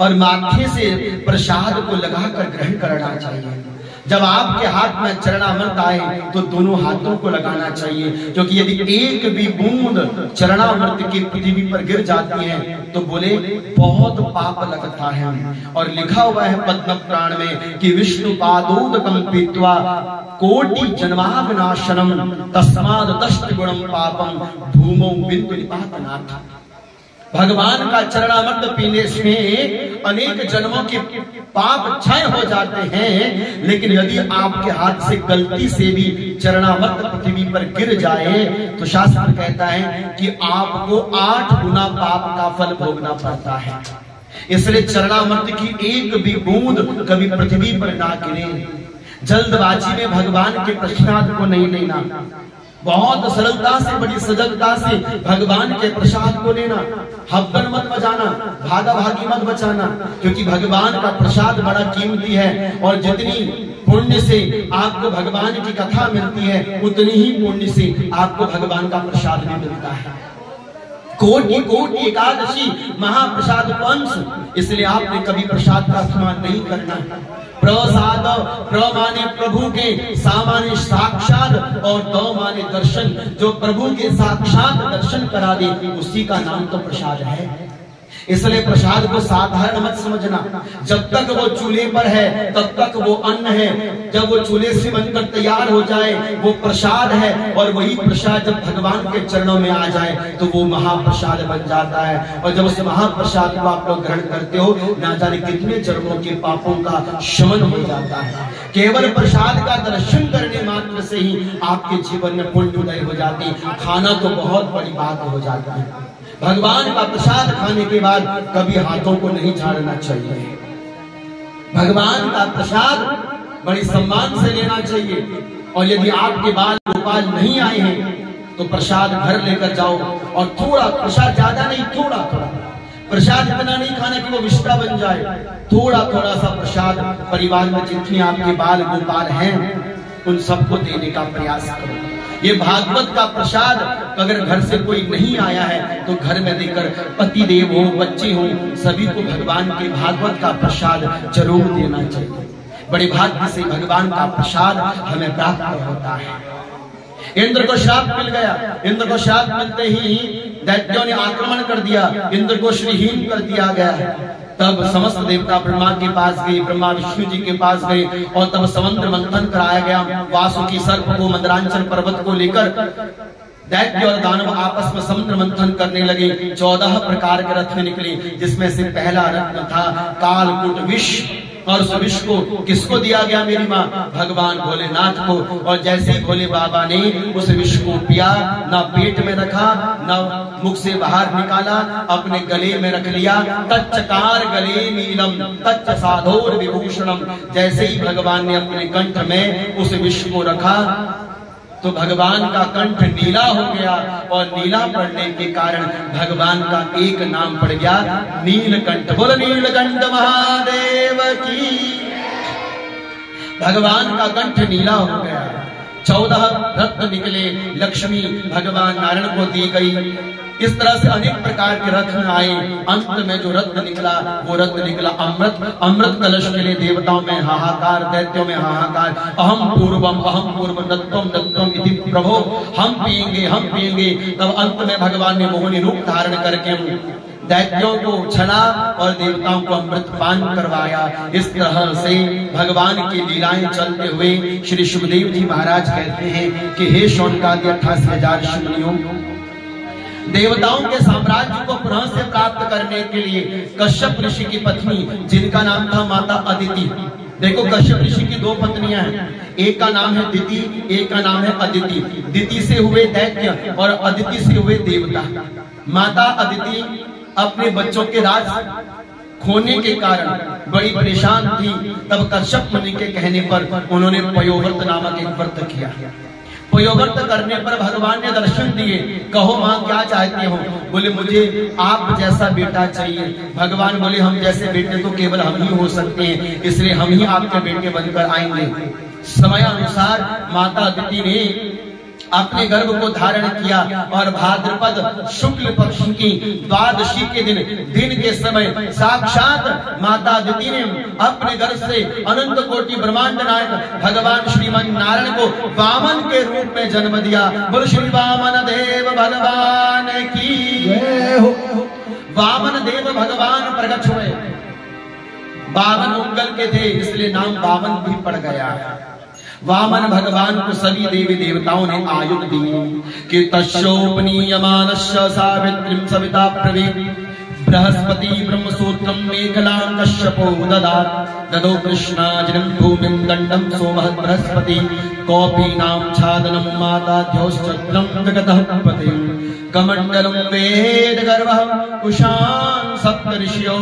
और माथे से प्रसाद को लगाकर ग्रहण करना चाहिए। जब आपके हाथ में चरणामृत आए तो दोनों हाथों को लगाना चाहिए, क्योंकि यदि एक भी बूंद चरणामृत की पृथ्वी पर गिर जाती है तो बोले बहुत पाप लगता है। और लिखा हुआ है पद्म पुराण में कि विष्णु पादोदकं पीत्वा कोटि जन्माग्नाशनम तस्माद् दष्ट गुणम पापम भूमौ बिंदु निपातनाथ। भगवान का चरणामृत पीने से अनेक जन्मों के पाप क्षय हो जाते हैं, लेकिन यदि आपके हाथ से गलती से भी चरणामृत पृथ्वी पर गिर जाए तो शास्त्र कहता है कि आपको 8 गुना पाप का फल भोगना पड़ता है। इसलिए चरणामृत की एक भी बूंद कभी पृथ्वी पर ना गिरे। जल्दबाजी में भगवान के प्रसाद को नहीं लेना, बहुत सरलता से, बड़ी सजगता से भगवान के प्रसाद को लेना। हब्बन मत बजाना, भागा भागी मत बचाना, क्योंकि भगवान का प्रसाद बड़ा कीमती है। और जितनी पुण्य से आपको भगवान की कथा मिलती है, उतनी ही पुण्य से आपको भगवान का प्रसाद भी मिलता है। कोटि कोटि एकादशी महाप्रसाद पंच। इसलिए आपने कभी प्रसाद का अपमान नहीं करना है। प्रसाद, प्र माने प्रभु के, सा माने साक्षात और दो माने दर्शन। जो प्रभु के साक्षात दर्शन करा दे उसी का नाम तो प्रसाद है। इसलिए प्रसाद को साधारण मत समझना। जब तक वो चूल्हे पर है तब तक वो अन्न है, जब वो चूल्हे से बनकर तैयार हो जाए वो प्रसाद है, और वही प्रसाद जब भगवान के चरणों में आ जाए तो वो महाप्रसाद बन जाता है। और जब उस महाप्रसाद को आप लोग ग्रहण करते हो, ना जाने कितने जन्मों के पापों का शमन हो जाता है। केवल प्रसाद का दर्शन करने मात्र से ही आपके जीवन में पुण्य उदय हो जाती। खाना तो बहुत बड़ी बात हो जाती है। भगवान का प्रसाद खाने के बाद कभी हाथों को नहीं झाड़ना चाहिए। भगवान का प्रसाद बड़ी सम्मान से लेना चाहिए। और यदि आपके बाल गोपाल नहीं आए हैं तो प्रसाद घर लेकर जाओ, और थोड़ा प्रसाद, ज्यादा नहीं, थोड़ा थोड़ा प्रसाद, इतना नहीं खाना कि वो विष्टा बन जाए। थोड़ा थोड़ा सा प्रसाद परिवार में जितने आपके बाल गोपाल हैं उन सबको देने का प्रयास करो। ये भागवत का प्रसाद अगर घर से कोई नहीं आया है तो घर में देकर, पति देव हो, बच्चे हो, सभी को भगवान के भागवत का प्रसाद जरूर देना चाहिए। बड़े भाग्य से भगवान का प्रसाद हमें प्राप्त होता है। इंद्र को श्राप मिल गया। इंद्र को श्राप मिलते ही दैत्यों ने आक्रमण कर दिया, इंद्र को श्रीहीन कर दिया गया। तब समस्त देवता ब्रह्मा के पास गए, ब्रह्मा विष्णु जी के पास गए, और तब समुद्र मंथन कराया गया। वासुकी सर्प को, मंदरांचल पर्वत को लेकर दैत्य और दानव आपस में समुद्र मंथन करने लगे। 14 प्रकार के रत्न निकले, जिसमें से पहला रत्न था कालकूट विष। और उस विष को किसको दिया गया मेरी माँ? भगवान भोलेनाथ को। और जैसे ही भोले बाबा ने उस विष को पिया, ना पेट में रखा, ना मुख से बाहर निकाला, अपने गले में रख लिया। तच्चकार गले नीलम तच्च साधोर विभूषणम। जैसे ही भगवान ने अपने कंठ में उस विष को रखा तो भगवान का कंठ नीला हो गया, और नीला पड़ने के कारण भगवान का एक नाम पड़ गया नीलकंठ। बोलो नीलकंठ महादेव की। भगवान का कंठ नीला हो गया। 14 रत्न निकले, लक्ष्मी भगवान नारायण को दी गई। इस तरह से अनेक प्रकार के रत्न आए। अंत में जो रत्न निकला वो रत्न निकला अमृत। अमृत कलश के लिए देवताओं में हाहाकार, दैत्यों में हाहाकार। अहम पूर्व दत्तम दत्तम इति प्रभो। हम पिएंगे, हम पिएंगे। तब अंत में भगवान ने मोहिनी रूप धारण करके दैत्यों को छला और देवताओं को अमृत पान करवाया। इस तरह से भगवान की लीलाएं चलते हुए श्री सुखदेव जी महाराज कहते हैं कि हे शौनकादि 88,000 ऋषिमुनियों, देवताओं के साम्राज्य को पुनः से प्राप्त करने के लिए कश्यप ऋषि की पत्नी, जिनका नाम था माता अदिति। देखो, कश्यप ऋषि की 2 पत्नियां हैं, एक का नाम है दिति, एक का नाम है अदिति। दिति से हुए दैत्य और अदिति से हुए देवता। माता अदिति अपने बच्चों के राज खोने के कारण बड़ी परेशान थी। तब कश्यप मुनि के कहने पर उन्होंने पयोव्रत नामक एक व्रत किया। पयोव्रत करने पर भगवान ने दर्शन दिए। कहो मां, क्या चाहते हो? बोले, मुझे आप जैसा बेटा चाहिए। भगवान बोले, हम जैसे बेटे तो केवल हम ही हो सकते हैं, इसलिए हम ही आपके बेटे बनकर आएंगे। समय अनुसार माता अदिति ने अपने गर्भ को धारण किया और भाद्रपद शुक्ल पक्ष की द्वादशी के दिन के समय साक्षात माता अदिति ने अपने गर्भ से अनंत कोटि ब्रह्मांड नायक भगवान श्रीमन नारायण को वामन के रूप में जन्म दिया। बोल श्री वामन देव भगवान की। वामन देव भगवान प्रकट हुए। 52 उंगल के थे, इसलिए नाम वामन भी पड़ गया। वामन भगवान को सभी देवी देवताओं ने आयुध दी कि तस्योपनीयमानस्य सावित्रीं सविता प्रवीण बृहस्पति ब्रह्मसूत्रं मेखलां कश्यपो ददात् ददौ कृष्णाजिनं भूमिं दण्डं सोमः बृहस्पति कौपीनां छादनं माताध्योश्चक्रं जगतः पतिं कमण्डलं वेदगर्वः कुशान् सप्तऋषयो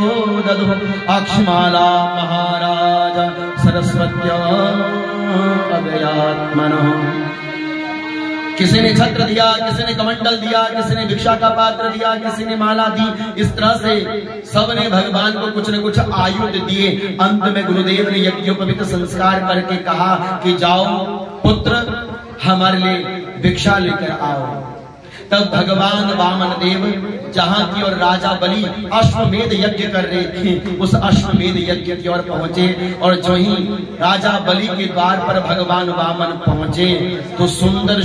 ददुः अक्षमाला महाराज सरस्वत्या अव्ययात्मनः। किसी ने छत्र दिया, किसी ने कमंडल दिया, किसी ने भिक्षा का पात्र दिया, किसी ने माला दी। इस तरह से सबने भगवान को कुछ न कुछ आयुध दिए। अंत में गुरुदेव ने यज्ञोपवीत संस्कार करके कहा कि जाओ पुत्र, हमारे लिए भिक्षा लेकर आओ। तब भगवान वामन देव जहां की और राजा बलि अश्वमेध यज्ञ कर रहे थे, उस अश्वमेध यज्ञ की ओर पहुंचे। और जो ही राजा बलि के द्वार पर भगवान वामन पहुंचे तो सुंदर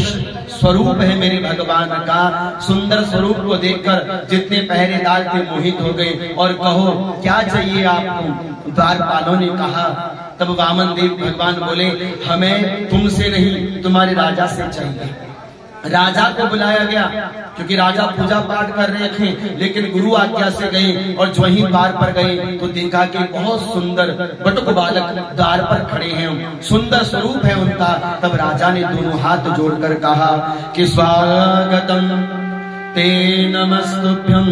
स्वरूप है मेरे भगवान का। सुंदर स्वरूप को देखकर जितने पहरेदार थे मोहित हो गए। और कहो, क्या चाहिए आपको? द्वारपालों ने कहा। तब वामन देव भगवान बोले, हमें तुमसे नहीं, तुम्हारे राजा से चाहिए। राजा को बुलाया गया क्योंकि राजा पूजा पाठ कर रहे थे, लेकिन गुरु आज्ञा से गए। और जो ही द्वार पर गए तो देखा कि बहुत सुंदर बटुक बालक द्वार पर खड़े हैं, सुंदर स्वरूप है उनका। तब राजा ने दोनों हाथ जोड़कर कहा कि स्वागतम ते नमस्तुभ्यं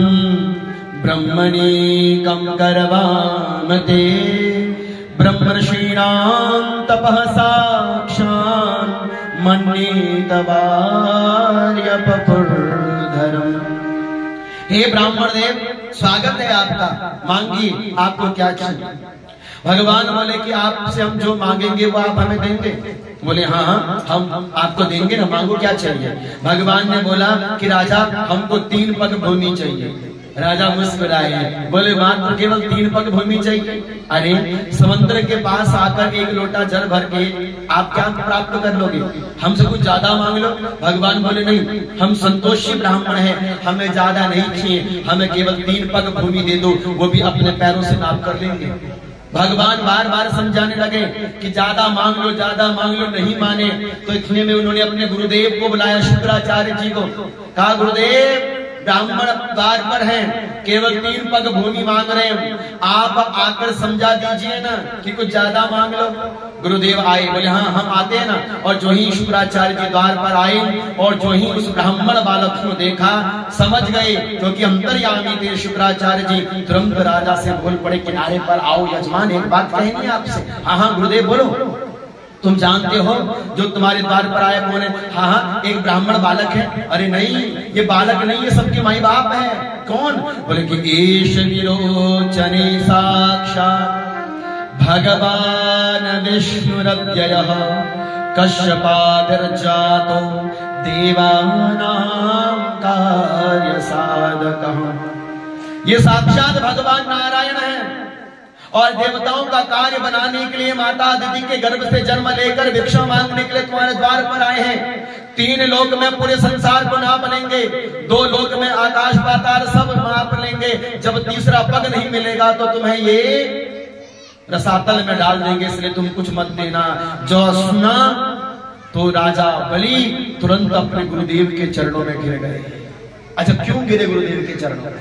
ब्रह्मणि कम करवामते ब्रह्मर्षीणां तपः साक्षान् मन्ये तवार्यपपुर्धरम्। हे ब्राह्मण देव, स्वागत है आपका, मांगिए आपको क्या चाहिए। भगवान बोले कि आपसे हम जो मांगेंगे वो आप हमें देंगे। बोले हाँ हाँ, हम आपको देंगे ना, मांगो क्या चाहिए। भगवान ने बोला कि राजा, हमको 3 पग भूमि चाहिए। राजा मुस्कुराए, बोले मात्र केवल 3 पग भूमि चाहिए? अरे समुद्र के पास आकर 1 लोटा जल भर के आप क्या प्राप्त कर लोगे? हमसे कुछ ज्यादा मांग लो। भगवान बोले नहीं, हम संतोषी ब्राह्मण हैं, हमें ज्यादा नहीं चाहिए, हमें केवल 3 पग भूमि दे दो, वो भी अपने पैरों से नाप कर लेंगे। भगवान बार बार समझाने लगे कि ज्यादा मांग लो, ज्यादा मांग लो। नहीं माने तो इतने में उन्होंने अपने गुरुदेव को बुलाया, शुक्राचार्य जी को। कहा, गुरुदेव, ब्राह्मण द्वार पर हैं, केवल 3 पग भूमि मांग रहे हैं, आप आकर समझा दीजिए ना कि कुछ ज्यादा मांग लो। गुरुदेव आए, बोले हाँ हम आते हैं ना। और जो ही शुक्राचार्य जी द्वार पर आए और जो ही उस ब्राह्मण बालक को देखा, समझ गए क्योंकि अंतर्यामी थे शुक्राचार्य जी। तुरंत राजा से बोल पड़े, किनारे पर आओ यजमान, एक बात कहनी आपसे। हाँ हाँ गुरुदेव बोलो। तुम जानते हो जो तुम्हारे द्वार पर आया कौन है? हाँ हाँ, एक ब्राह्मण बालक है। अरे नहीं, ये बालक नहीं, ये सबके माई बाप है। कौन? बोले कि ईश विरोचने साक्षात् भगवान विष्णुरव्ययः कश्यपादिर्जातो देवानां कार्य साधकः। ये साक्षात भगवान नारायण है और देवताओं का कार्य बनाने के लिए माता अदिति के गर्भ से जन्म लेकर भिक्षा मांगने के लिए तुम्हारे द्वार पर आए हैं। 3 लोक में पूरे संसार को नाप लेंगे, 2 लोक में आकाश पाताल सब नाप लेंगे, जब तीसरा पग नहीं मिलेगा तो तुम्हें ये रसातल में डाल देंगे, इसलिए तुम कुछ मत देना। जो सुना तो राजा बलि तुरंत अपने गुरुदेव के चरणों में गिर गए। अच्छा, क्यों गिरे गुरुदेव के चरणों में?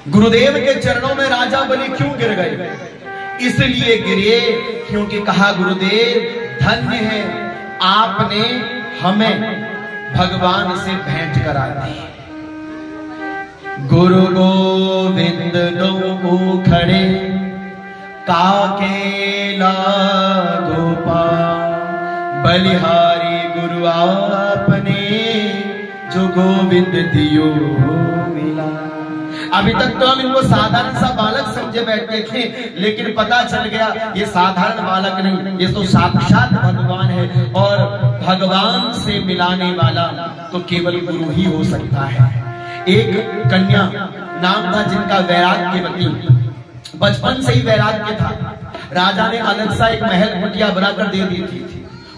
गुरुदेव के चरणों में राजा बलि क्यों गिर गए? इसलिए गिरे क्योंकि कहा, गुरुदेव धन्य है आपने हमें भगवान से भेंट करा दी। गुरु गोविंद दो खड़े काकेला गोपाल, बलिहारी गुरु आपने जो गोविंद दियो मिला। अभी तक तो हम इनको साधारण सा बालक समझे बैठे थे, लेकिन पता चल गया ये साधारण बालक नहीं, ये तो साक्षात भगवान है। और भगवान से मिलाने वाला तो केवल गुरु ही हो सकता है। एक कन्या नाम था जिनका वैराग्यवती, बचपन से ही वैराग्य था। राजा ने अलग सा एक महल कुटिया बनाकर दे दी थी,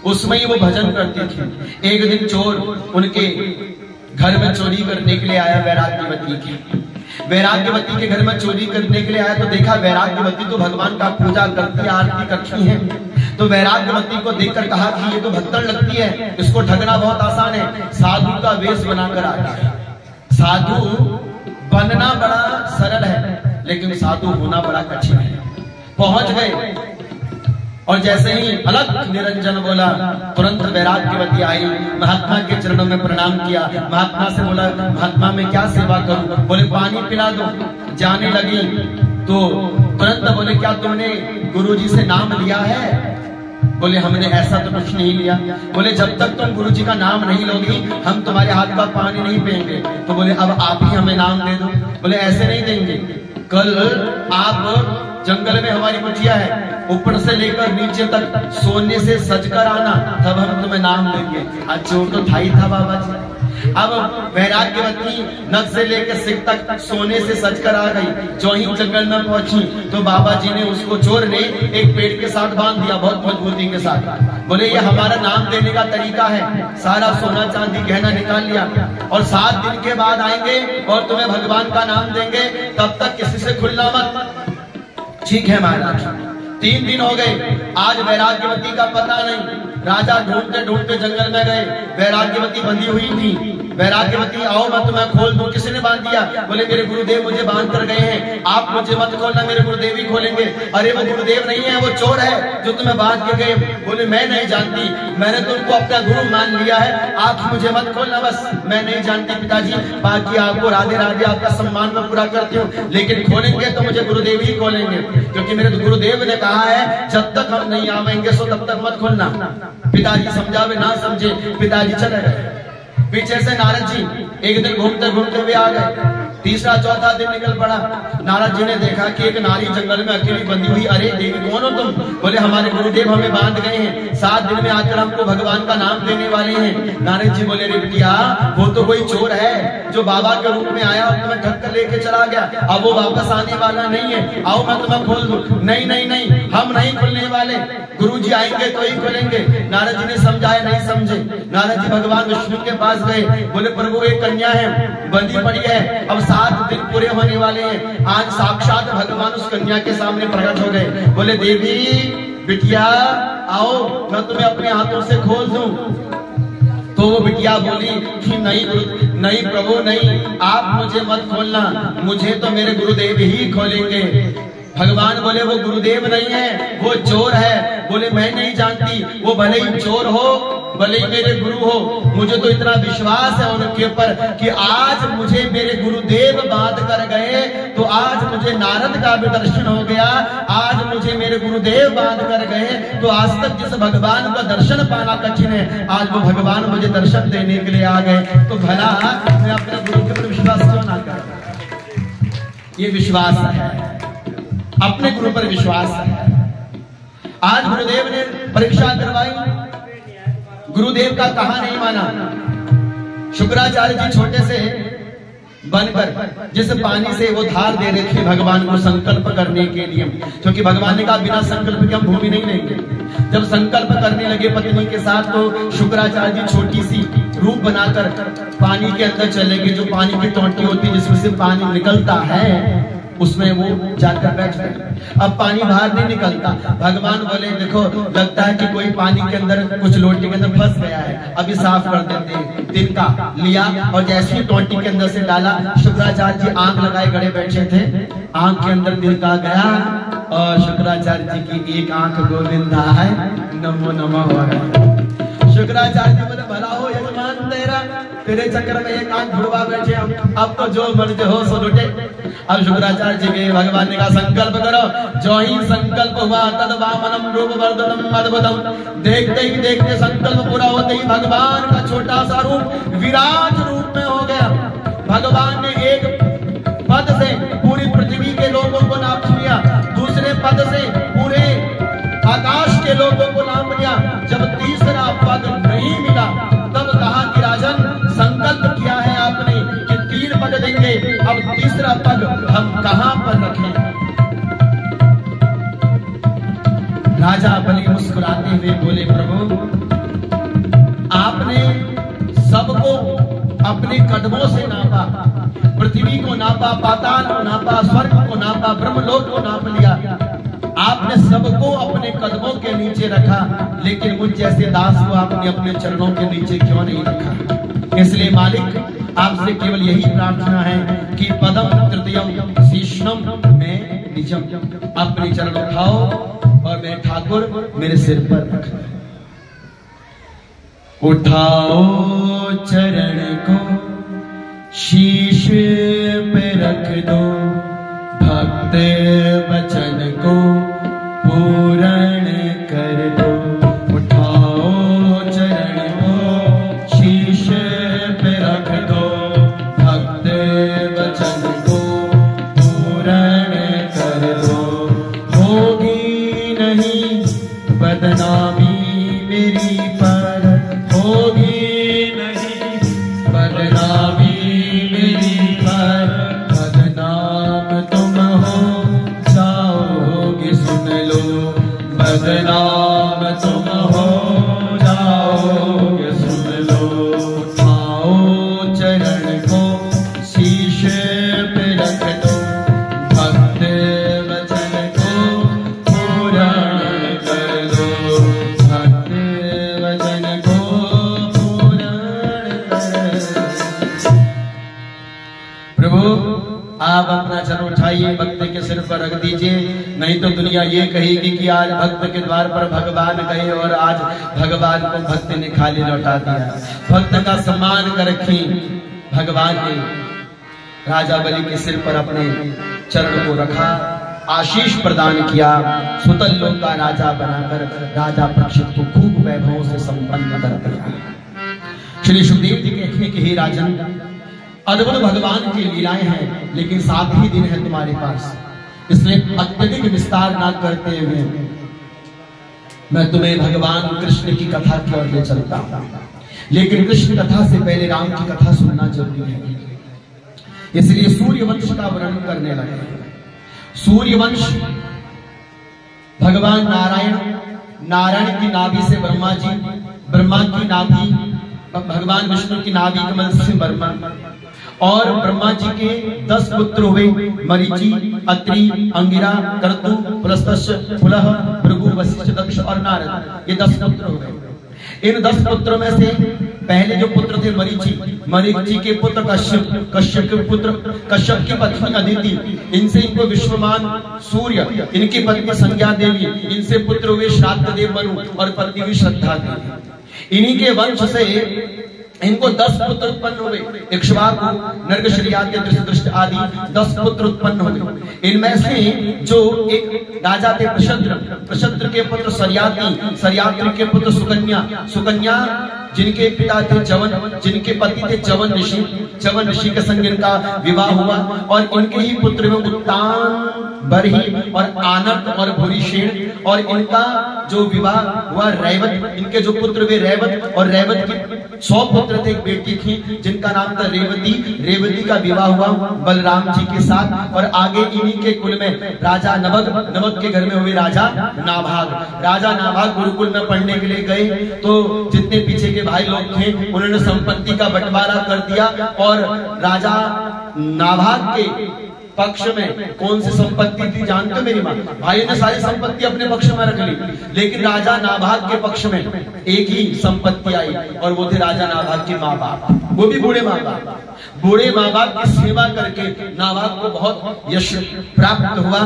उसमें ही वो भजन करती थी। एक दिन चोर उनके घर में चोरी करने के लिए आया। वैराग्यवती के घर में चोरी करने के लिए आया तो देखा वैराग्यवती तो भगवान का पूजा करती, आरती करती है। तो वैराग्यवती को देखकर कहा कि ये तो भक्तड़ लगती है, इसको ठगना बहुत आसान है। साधु का वेश बनाकर आ गया। साधु बनना बड़ा सरल है, लेकिन साधु होना बड़ा कठिन है। पहुंच गए और जैसे ही अलग निरंजन बोला, तुरंत वैराग्यवती आई, महात्मा के चरणों में प्रणाम किया। महात्मा से बोला, महात्मा मैं क्या सेवा करूं? बोले पानी पिला दो। जाने लगी तो तुरंत बोले, क्या तुमने गुरुजी से नाम लिया है? बोले हमने ऐसा तो कुछ नहीं लिया। बोले जब तक तुम गुरुजी का नाम नहीं लोगी हम तुम्हारे हाथ का पानी नहीं पिएंगे। तो बोले अब आप ही हमें नाम दे दो। बोले ऐसे नहीं देंगे, कल आप जंगल में हमारी कुटिया है, ऊपर से लेकर नीचे तक सोने से सजकर आना, तब हम तुम्हें नाम देंगे। आज चोर तो था ही था बाबा जी। अब वैराग्यवती नख से लेकर सिर तक सोने से सजकर आ गई। जो ही जंगल में पहुंची तो बाबा जी ने उसको, चोर ने एक पेड़ के साथ बांध दिया, बहुत मजबूती के साथ। बोले ये हमारा नाम देने का तरीका है। सारा सोना चांदी गहना निकाल लिया और 7 दिन के बाद आएंगे और तुम्हें भगवान का नाम देंगे, तब तक किसी से खुलना मत। ठीक है महाराज। 3 दिन हो गए, आज वैराग्यवती का पता नहीं। राजा ढूंढते ढूंढते जंगल में गए, वैराग्यवती बंधी हुई थी। वैराग्यवती आओ मैं तुम्हें खोल दूं। किसने बांध दिया? बोले मेरे गुरुदेव मुझे बांध कर गए हैं, आप मुझे मत खोलना, मेरे गुरुदेव ही खोलेंगे। अरे वो गुरुदेव नहीं है, वो चोर है जो तुम्हें बांध के गए। बोले मैं नहीं जानती, मैंने तुमको अपना गुरु मान लिया है, आप मुझे मत खोलना, बस मैं नहीं जानती पिताजी, बाकी आपको राधे राधे आपका सम्मान में पूरा करती हूँ, लेकिन खोलेंगे तो मुझे गुरुदेव ही खोलेंगे, क्योंकि मेरे गुरुदेव ने कहा है जब तक हम नहीं आवेंगे सो तब तक मत खोलना। पिताजी समझावे ना समझे, पिताजी चले गए। पीछे से नारद जी एक दिन घूमते घूमते हुए आ गए। तीसरा चौथा दिन निकल पड़ा। नारद जी ने देखा कि एक नारी जंगल में अकेली बंधी हुई। अरे देवी कौन हो तुम? बोले हमारे गुरुदेव हमें बांध गए हैं, 7 दिन में आकर हमको भगवान का नाम देने वाले हैं। नारद जी बोले रे बिटिया, वो तो कोई चोर है जो बाबा के रूप में आया और तुम्हें ठग कर लेके चला गया, अब वो वापस आने वाला नहीं है, आओ मैं तुम्हें खोल दूं। नहीं नहीं नहीं, हम नहीं खुलने वाले, गुरु जी आएंगे तो ही खोलेंगे। नारद जी ने समझाया, नहीं समझे। नारद जी भगवान विष्णु के पास गए। बोले प्रभु एक कन्या है, बंदी पड़ी है, अब 7 दिन पूरे होने वाले हैं। आज साक्षात भगवान उस कन्या के सामने प्रकट हो गए। बोले देवी बिटिया आओ मैं तुम्हें अपने हाथों से खोल दूं। तो वो बिटिया बोली कि नहीं प्रभु नहीं, आप मुझे मत खोलना, मुझे तो मेरे गुरुदेव ही खोलेंगे। भगवान बोले वो गुरुदेव नहीं है, वो चोर है। बोले मैं नहीं जानती, वो भले ही चोर हो भले ही मेरे गुरु हो, मुझे तो इतना विश्वास है उनके ऊपर कि आज मुझे मेरे गुरुदेव बांध कर गए तो आज मुझे नारद का भी दर्शन हो गया। आज मुझे मेरे गुरुदेव बांध कर गए तो आज तक जिस भगवान का दर्शन पाना कठिन है, आज वो भगवान मुझे दर्शन देने के लिए आ गए। तो भला मैं अपने गुरु के ऊपर विश्वास क्यों ना करूं? ये विश्वास है, अपने गुरु पर विश्वास है। आज गुरुदेव ने परीक्षा करवाई, गुरुदेव का कहा नहीं माना। शुक्राचार्य जी छोटे से बनकर जिस पानी से वो धार दे रहे थे भगवान को संकल्प करने के लिए, क्योंकि भगवान ने कहा बिना संकल्प के हम भूमि नहीं लेंगे। जब संकल्प करने लगे पत्नी के साथ, तो शुक्राचार्य जी छोटी सी रूप बनाकर पानी के अंदर चले गए। जो पानी की टोंटी होती है जिसमें से पानी निकलता है, उसमें वो जाकर बैठ गए। अब पानी बाहर नहीं निकलता। भगवान बोले देखो लगता है कि कोई पानी के अंदर कुछ लोटे के अंदर फंस गया है, अभी साफ कर देते हैं। तिनका लिया और जैसे ही टोंटी के अंदर से डाला, शुक्राचार्य जी आंख लगाए खड़े बैठे थे, आंख के अंदर तिनका गया और शुक्राचार्य जी की एक आंख गोविंदा है, नमो नमः हो गया। शुक्राचार्य जी बोले भला हो यजमान तेरा, तेरे चक्कर में एक आंख छुड़वा बैठे हम, अब तो जो मर्ज हो सो लुटे। अब शुक्राचार्य जी के भगवान ने कहा संकल्प करो। जो ही संकल्प हुआ तद वामनम रूप वर्धनम अद्भुतम, देखते ही देखते संकल्प पूरा होते ही भगवान का छोटा सा रूप विराट रूप में हो गया। भगवान ने एक पद से पूरी पृथ्वी के लोगों को नाप लिया, दूसरे पद से पूरे आकाश के लोगों को नाप लिया। जब तीसरा पद नहीं मिला तब कहा कि राजन संकल्प किया है आपने कि 3 पद देंगे, अब तीसरा पद हम कहां पर रखें। राजा बलि मुस्कुराते हुए बोले प्रभु आपने सबको अपने कदमों से नापा, पृथ्वी को नापा, पाताल को नापा, स्वर्ग को नापा, ब्रह्मलोक को नाप लिया। आपने सबको अपने कदमों के नीचे रखा, लेकिन मुझ जैसे दास को आपने अपने चरणों के नीचे क्यों नहीं रखा। इसलिए मालिक आपसे केवल यही प्रार्थना है कि पदम तृतीयम शीर्षम में निजम, अपने चरण उठाओ और मैं ठाकुर मेरे सिर पर रख। उठाओ चरण को शीश पे रख दो, भक्त वचन को पूर्ण कर दो। उठाओ चरण को शीश पे रख दो, भक्त वचन को पूर्ण कर दो। होगी नहीं बदनामी मेरी पर, होगी नहीं बदनामी मेरी पर, बदनाम तुम हो जाओगे सुन लो, बदनाम तुम हो जाओगे सुन लो। उठाओ चरण को शीश पे रख दो, भक्त वचन को पूर्ण कर दो, भक्त वचन को पूर्ण कर दो। प्रभु आप अपना चरण उठाइए, भक्त के सिर पर रख दीजिए, नहीं तो दुनिया ये कहेगी कि आज भक्त के द्वार पर भगवान गए और आज भगवान को भक्त ने खाली लौटा दिया। भक्त का सम्मान कर रखी भगवान ने राजा बलि के सिर पर अपने चरण को रखा, आशीष प्रदान किया, सुतल लोक का राजा बनाकर राजा परीक्षित को खूब वैभव से संपन्न कर दिया। श्री सुखदेव जी कहते कि हे राजन अद्भुत भगवान की लीलाएं हैं, लेकिन 7 ही दिन है तुम्हारे पास, इसलिए अत्यधिक विस्तार ना करते हुए मैं तुम्हें भगवान कृष्ण की कथा की ओर ले चलता हूं। लेकिन कृष्ण कथा से पहले राम की कथा सुनना जरूरी है, इसलिए सूर्यवंश का वर्णन करने लगे। सूर्यवंश भगवान नारायण की नाभि से ब्रह्मा जी, ब्रह्मा की नाभि भगवान विष्णु की नाभि कमल से ब्रह्मा, और ब्रह्मा जी के 10 पुत्र हुए, मरीचि, अत्रि, अंगिरा, क्रतु, पुलस्त्य, पुलह, भृगु, वशिष्ठ, दक्ष और नारद। ये 10 पुत्र हुए। इन 10 पुत्रों में से पहले जो पुत्र थे मरीचि के पुत्र कश्यप, कश्यप के पुत्र कश्यप की पत्नी अदिति, इनसे इनको विश्वमान सूर्य, इनकी पत्नी संज्ञा देवी, इनसे पुत्र हुए श्राद्ध देव मनु और पत्नी हुई श्रद्धा देवी। इन्हीं के वंश से इनको 10 पुत्र उत्पन्न हुए, इक्ष्वाकु, नर्ग, श्रियाति, दृष्ट आदि 10 पुत्र उत्पन्न हुए। इनमें से जो एक राजा थे प्रशद्र के पुत्र सरियाति, सरियाति के पुत्र सुकन्या जिनके पिता थे च्यवन, जिनके पति थे च्यवन ऋषि के संग इनका विवाह हुआ, और इनके ही पुत्र में उत्तान बरही और आनंद और भूरिशेन, और इनका जो विवाह हुआ रैवत, इनके जो पुत्र वे रैवत, और रैवत के 100 पुत्र थे, एक बेटी थी जिनका नाम था रेवती। रेवती का विवाह हुआ बलराम जी के साथ, और आगे इन्हीं के कुल में राजा नवग, नवग के घर में हुए राजा नाभाग। राजा नाभाग गुरुकुल में पढ़ने के लिए गए, तो जितने पीछे के भाई लोग थे उन्होंने संपत्ति का बंटवारा कर दिया, और राजा नाभाग के पक्ष में कौन सी संपत्ति थी जानते हो मेरी माँ? भाई ने सारी संपत्ति अपने पक्ष में रख ली, लेकिन राजा नाभाग के पक्ष में एक ही संपत्ति आई, और वो थे राजा नाभाग के माँ बाप, वो भी बूढ़े माँ बाप। बूढ़े माँ बाप की सेवा करके नाभाग को बहुत यश प्राप्त हुआ।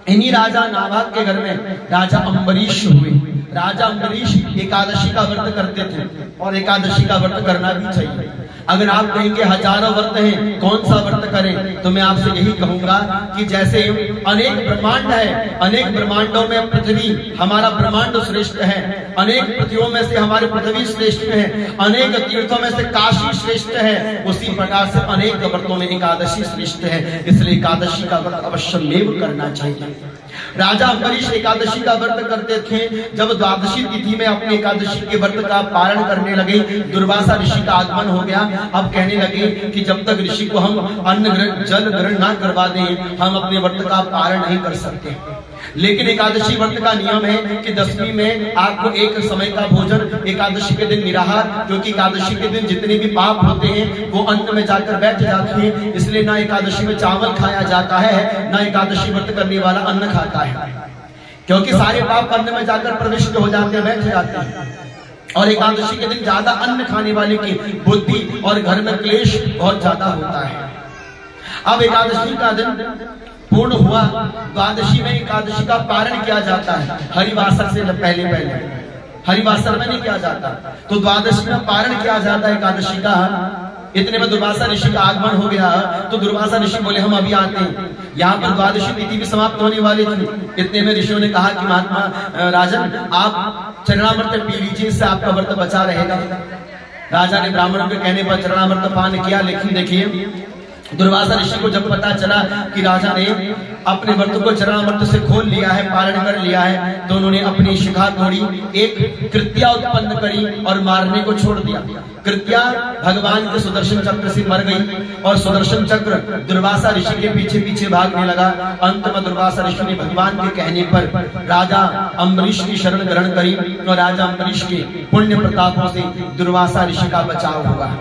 इन्हीं राजा नाभाग के घर में राजा अम्बरीश हुए। राजा अम्बरीश एकादशी का व्रत करते थे, और एकादशी का व्रत करना भी चाहिए। अगर आप कहेंगे हजारों व्रत हैं, कौन सा व्रत करें, तो मैं आपसे यही कहूंगा कि जैसे अनेक ब्रह्मांड है, अनेक ब्रह्मांडों में पृथ्वी हमारा ब्रह्मांड श्रेष्ठ है, अनेक पृथ्वियों में से हमारे पृथ्वी श्रेष्ठ है, अनेक तीर्थों में से काशी श्रेष्ठ है, उसी प्रकार से अनेक व्रतों में एकादशी श्रेष्ठ है। इसलिए एकादशी का व्रत अवश्यमेव करना चाहिए। राजा अम्बरीश एकादशी का व्रत करते थे। जब द्वादशी तिथि में अपने एकादशी के व्रत का पारण करने लगे, दुर्वासा ऋषि का आगमन हो गया। अब कहने लगे कि जब तक ऋषि को हम अन्न जल ग्रहण ना करवा दें, हम अपने व्रत का पारण नहीं कर सकते। लेकिन एकादशी व्रत का नियम है कि 10वीं में आपको एक समय का भोजन, एकादशी के दिन निराहार, क्योंकि एकादशी के दिन जितने भी पाप होते हैं वो अन्न में जाकर बैठ जाते हैं। इसलिए ना एकादशी में चावल खाया जाता है, ना एकादशी व्रत करने वाला अन्न खाता है, क्योंकि सारे पाप अन्न में जाकर प्रविष्ट हो जाते हैं, बैठ जाते हैं। और एकादशी के दिन ज्यादा अन्न खाने वाले की बुद्धि और घर में क्लेश बहुत ज्यादा होता है। अब एकादशी का दिन पूर्ण हुआ, द्वादशी में एकादशी का पारण किया जाता है। हरिवासर से पहले हरिवासर में नहीं किया जाता, तो द्वादशी में पारण किया जाता है एकादशी का। इतने में दुर्वासा ऋषि का आगमन हो गया, तो दुर्वासा ऋषि बोले हम अभी आते हैं। यहाँ पर द्वादशी तिथि भी समाप्त होने वाली थी। इतने में ऋषियों ने कहा कि महात्मा राजन, आप चरणामृत पी लीजिए, इससे आपका व्रत बचा रहेगा। राजा ने ब्राह्मणों के कहने पर चरणामृत पान किया, लेकिन देखिए दुर्वासा ऋषि को जब पता चला कि राजा ने अपने व्रत को चरणामृत से खोल लिया है, पारण कर लिया है, तो उन्होंने अपनी शिखा तोड़ी, एक कृत्या उत्पन्न करी और मारने को छोड़ दिया। कृत्या भगवान के सुदर्शन चक्र से मर गई, और सुदर्शन चक्र दुर्वासा ऋषि के पीछे पीछे भागने लगा। अंत में दुर्वासा ऋषि ने भगवान के कहने पर राजा अम्बरीश की शरण ग्रहण करी, और राजा अम्बरीश के पुण्य प्रतापों से दुर्वासा ऋषि का बचाव हुआ।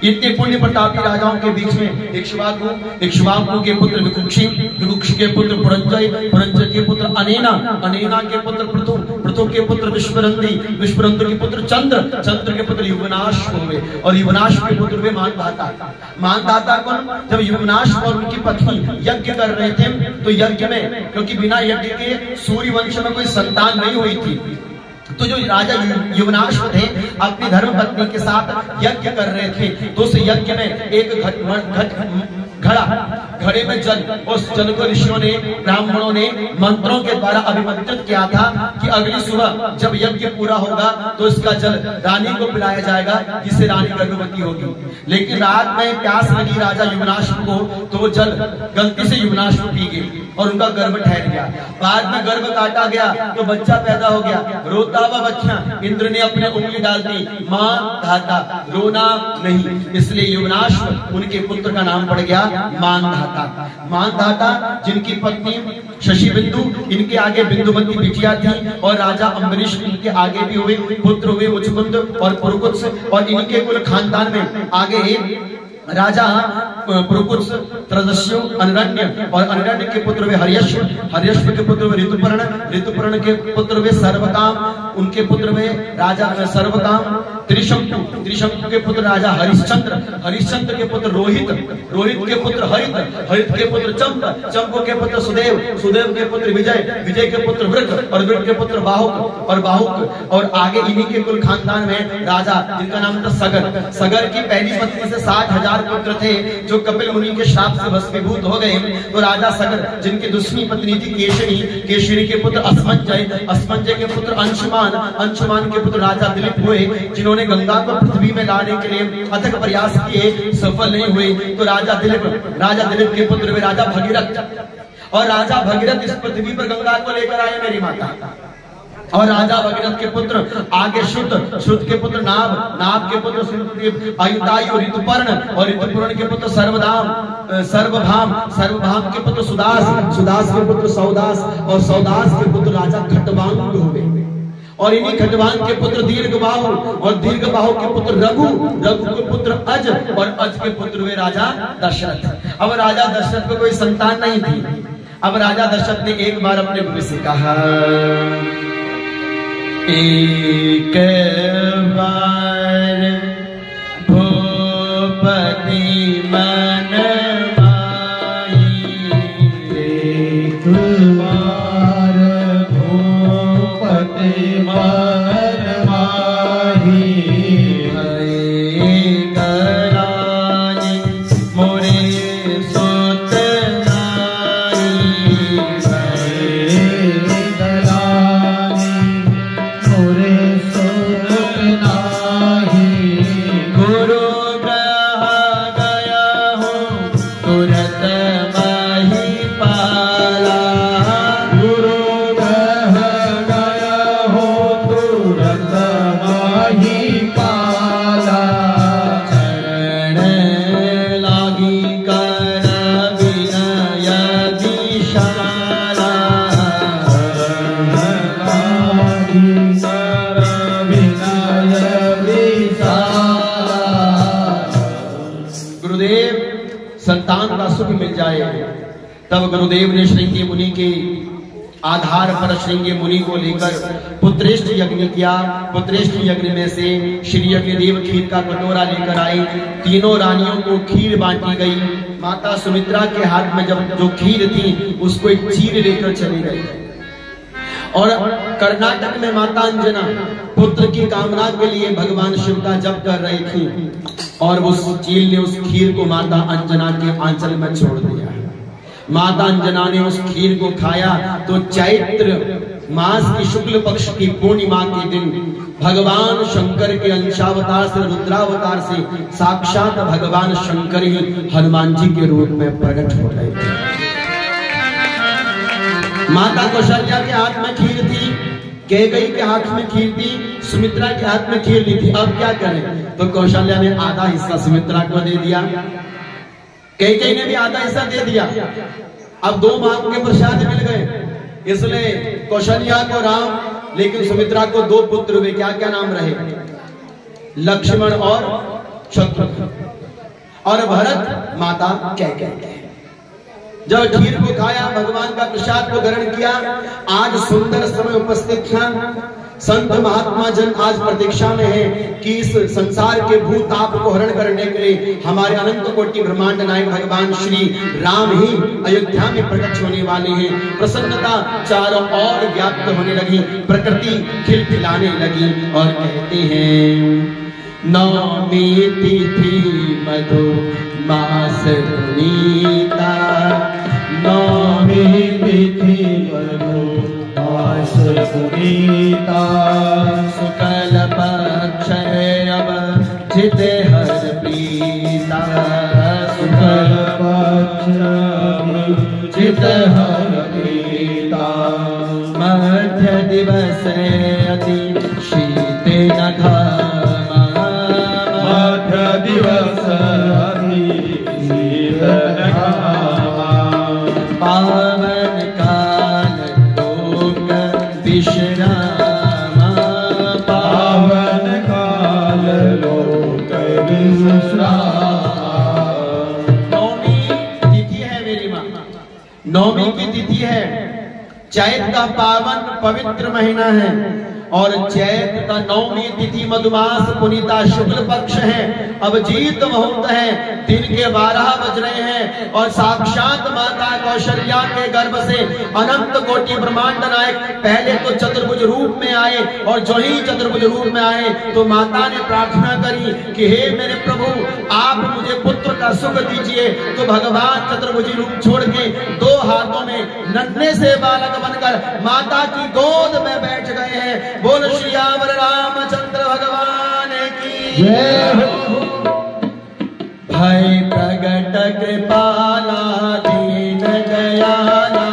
इतने पुण्य प्रतापी राजाओं के बीच में इक्ष्वाकु के पुत्र विकुक्षी, विकुक्षी के पुत्र पुरंजय, पुरंजय के पुत्र अनेना, अनेना के पुत्र पृथु, पृथु के पुत्र विश्वरंधी, विश्वरंधी के पुत्र चंद्र, चंद्र के पुत्र युवनाश हुए, और युवनाश के पुत्र हुए मानधाता। मानधाता कौन? जब युवनाश और उनकी पत्नी यज्ञ कर रहे थे, तो यज्ञ में, क्योंकि बिना यज्ञ के सूर्य वंश में कोई संतान नहीं हुई थी, तो जो राजा युवनाश थे अपनी धर्म पत्नी के साथ यज्ञ कर रहे थे, तो उस यज्ञ में एक घड़े में जल, उस जल को ऋषियों ने, ब्राह्मणों ने मंत्रों के द्वारा अभिमंत्रित किया था कि अगली सुबह जब यज्ञ पूरा होगा तो इसका जल रानी को पिलाया जाएगा, जिससे रानी गर्भवती होगी। लेकिन रात में प्यास लगी राजा युवनाश को, तो वो जल गलती से युवनाश को पी गई और उनका गर्भ ठहर गया। बाद में गर्भ काटा गया तो बच्चा पैदा हो गया, रोता हुआ बच्चा। इंद्र ने अपने उंगली डाल दी, मां धाता, रोना नहीं, इसलिए युवनाश उनके पुत्र का नाम पड़ गया मानधाता। मानधाता जिनकी पत्नी शशि बिंदु, इनके आगे बिंदुमती बिटिया थी, और राजा अम्बरीश इनके आगे भी हुए पुत्र हुए मुचकुंद और पुरुकुत्स, और इनके कुल खानदान में आगे राजा पुरुकुत्स, त्रदस्यु, अनरण्य, और अनरण्य के पुत्र वे हर्यश्व, हर्यश्व के पुत्र वे ऋतुपर्ण, ऋतुपर्ण के पुत्र वे सर्वकाम, उनके पुत्र वे राजा सर्वकाम, त्रिशंकु, त्रिशंकु के पुत्र राजा हरिश्चंद्र, हरिश्चंद्र के पुत्र रोहित, रोहित के पुत्र हरित, हरित के पुत्र चंप, चंप के पुत्र सुदेव, सुदेव के पुत्र विजय, विजय के पुत्र वृक, और वृक के पुत्र बाहुक, और बाहुक, और आगे इन्हीं के कुल खानदान में राजा जिनका नाम था सगर। सगर की पहली पत्नी से 60,000 पुत्र थे, जो कपिल मुनि के श्राप से भस्मीभूत हो गए। तो राजा सगर जिनकी दूसरी पत्नी थी केशरी, केशरी के पुत्र अस्मंजय, अस्मंजय के पुत्र अंशुमान, अंशुमान के पुत्र राजा दिलीप हुए, जिन्होंने गंगा को पृथ्वी में लाने के लिए अथक प्रयास किए, सफल नहीं हुए। तो राजा दिलीप के पुत्र वे राजा भगीरथ, और राजा भगीरथ इस पृथ्वी पर गंगा को लेकर आए मेरी माता। और राजा भगीरथ के पुत्र आगे श्रुत, श्रुत के पुत्र नाभ, नाभ के पुत्र आयुतायु, ऋतुपर्ण और ऋतुपर्ण के पुत्र सर्वधाम, सर्वभाम, सर्वभाम के पुत्र सुदास, सुदास के पुत्र सौदास और सौदास के पुत्र राजा खटवांग हुए। और इन्हीं खटवांग के पुत्र दीर्घबाहु और दीर्घबाहु के पुत्र रघु, रघु के पुत्र अज और अज के पुत्र हुए राजा दशरथ। अब राजा दशरथ को कोई संतान नहीं थी। अब राजा दशरथ ने एक बार अपने गुरु से कहा, एक बार भूपति मन माही, एक बार भूपति मन माही, करानी मोरे सुत नारी, संतान का सुख मिल जाए। तब गुरुदेव ने श्रृंगी मुनि के आधार पर श्रृंगी मुनि को लेकर पुत्रेष्ठ यज्ञ किया। पुत्रेष्ठ यज्ञ में से श्री अग्निदेव खीर का कटोरा लेकर आई। तीनों रानियों को खीर बांटी गई। माता सुमित्रा के हाथ में जब जो खीर थी उसको एक चीर लेकर चली गई। और कर्नाटक में माता अंजना पुत्र की कामना के लिए भगवान शिव का जप कर रही थी और उस चील ने उस खीर को माता अंजना के आंचल में छोड़ दिया। माता अंजना ने उस खीर को खाया तो चैत्र मास की शुक्ल पक्ष की पूर्णिमा के दिन भगवान शंकर के अंशावतार से रुद्रावतार से साक्षात भगवान शंकर ही हनुमान जी के रूप में प्रकट हो रहे थे। माता कौशल्या के हाथ में खीर थी, कैकेयी के हाथ में खीर थी, सुमित्रा के हाथ में खीर नहीं थी। अब क्या करें? तो कौशल्या ने आधा हिस्सा सुमित्रा को दे दिया, कैकेयी ने भी आधा हिस्सा दे दिया। अब दो मां के प्रसाद मिल गए, इसलिए कौशल्या को राम, लेकिन सुमित्रा को दो पुत्र हुए। क्या क्या नाम रहे? लक्ष्मण और शत्रुघ्न। और भरत माता कैकेयी। जब खीर को खाया, भगवान का प्रसाद को ग्रहण किया, आज सुंदर समय उपस्थित था। संत महात्मा जन आज प्रतीक्षा में है कि इस संसार के भूताप को हरण करने के लिए हमारे अनंत कोटि ब्रह्मांड नायक भगवान श्री राम ही अयोध्या में प्रकट होने वाले हैं। प्रसन्नता चारों ओर व्याप्त होने लगी, प्रकृति खिलखिलाने लगी और कहते हैं नौमी तिथि मधु मास पुनीता, नौमी तिथि मधु मास पुनीता, शुक्ल पक्ष अब जित हर प्रीता, शुक्ल पक्ष जित हर प्रीता, मध्य दिवस अति शीत न घामा, मध्य दिवस अति शीत न घामा, पावन काल लोक विश्रामा, पावन काल लोक विश्रामा। नौमी तिथि है मेरी मां, नौमी की तिथि है। चैत का पावन पवित्र महीना है और चैत का नौमी तिथि मधुमास पुनीता शुक्ल पक्ष है। अब जीत मुहूर्त है, दिन के 12 बज रहे हैं और साक्षात माता कौशल्या के गर्भ से अनंत कोटि ब्रह्मांड नायक पहले तो चतुर्भुज रूप में आए और जो ही चतुर्भुज रूप में आए तो माता ने प्रार्थना करी कि हे मेरे प्रभु, आप मुझे पुत्र का सुख दीजिए। तो भगवान चतुर्भुजी रूप छोड़ के दो हाथों में नन्हे से बालक बनकर माता की गोद में बैठ गए हैं। बोल श्री रामचंद्र भगवान की जय हो। भय प्रगट कृपाला दीन दयाला,